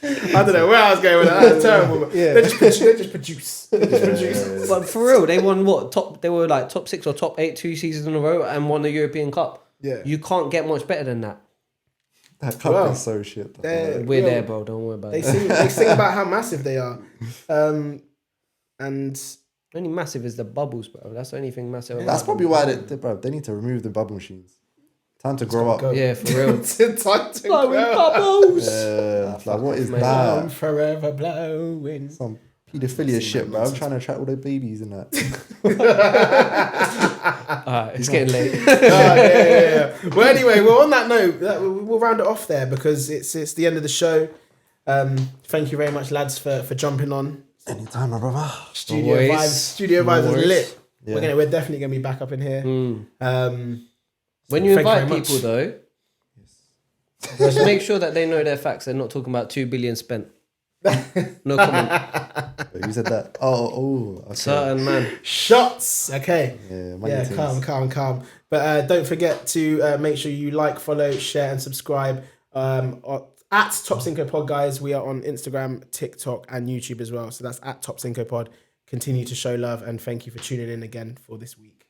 I don't know where I was going with that. That's terrible. But they just produce. But for real, they won what top? They were like top 6 or top 8 2 seasons in a row and won the European Cup. Yeah. You can't get much better than that. That cup Well, is so shit. We're there, bro. Don't worry about They it. sing about how massive they are, and Only massive is the bubbles, bro. That's the only thing massive. about That's them. probably why they need to remove the bubble machines. Time to grow up. go. Yeah, for real. time to Blowing grow. bubbles. Like what is mate. I'm that? forever blowing. Some paedophilia shit, bro. I'm trying to attract all the babies and that. Alright, it's getting late. Yeah. Well, anyway, well, on that note, we'll round it off there because it's the end of the show. Thank you very much, lads, for jumping on. Anytime, my brother. Studio Always. vibes is lit. Yeah. We're definitely gonna be back up in here. When you Thank you invite very much. people, though, just make sure that they know their facts. They're not talking about 2 billion spent. No comment. Who said that? Oh, okay. Certain man. Shots. Okay. Yeah, money things. Calm. But don't forget to make sure you like, follow, share, and subscribe. At Top Cinco Pod, guys. We are on Instagram, TikTok, and YouTube as well. So that's at Top Cinco Pod. Continue to show love, and thank you for tuning in again for this week.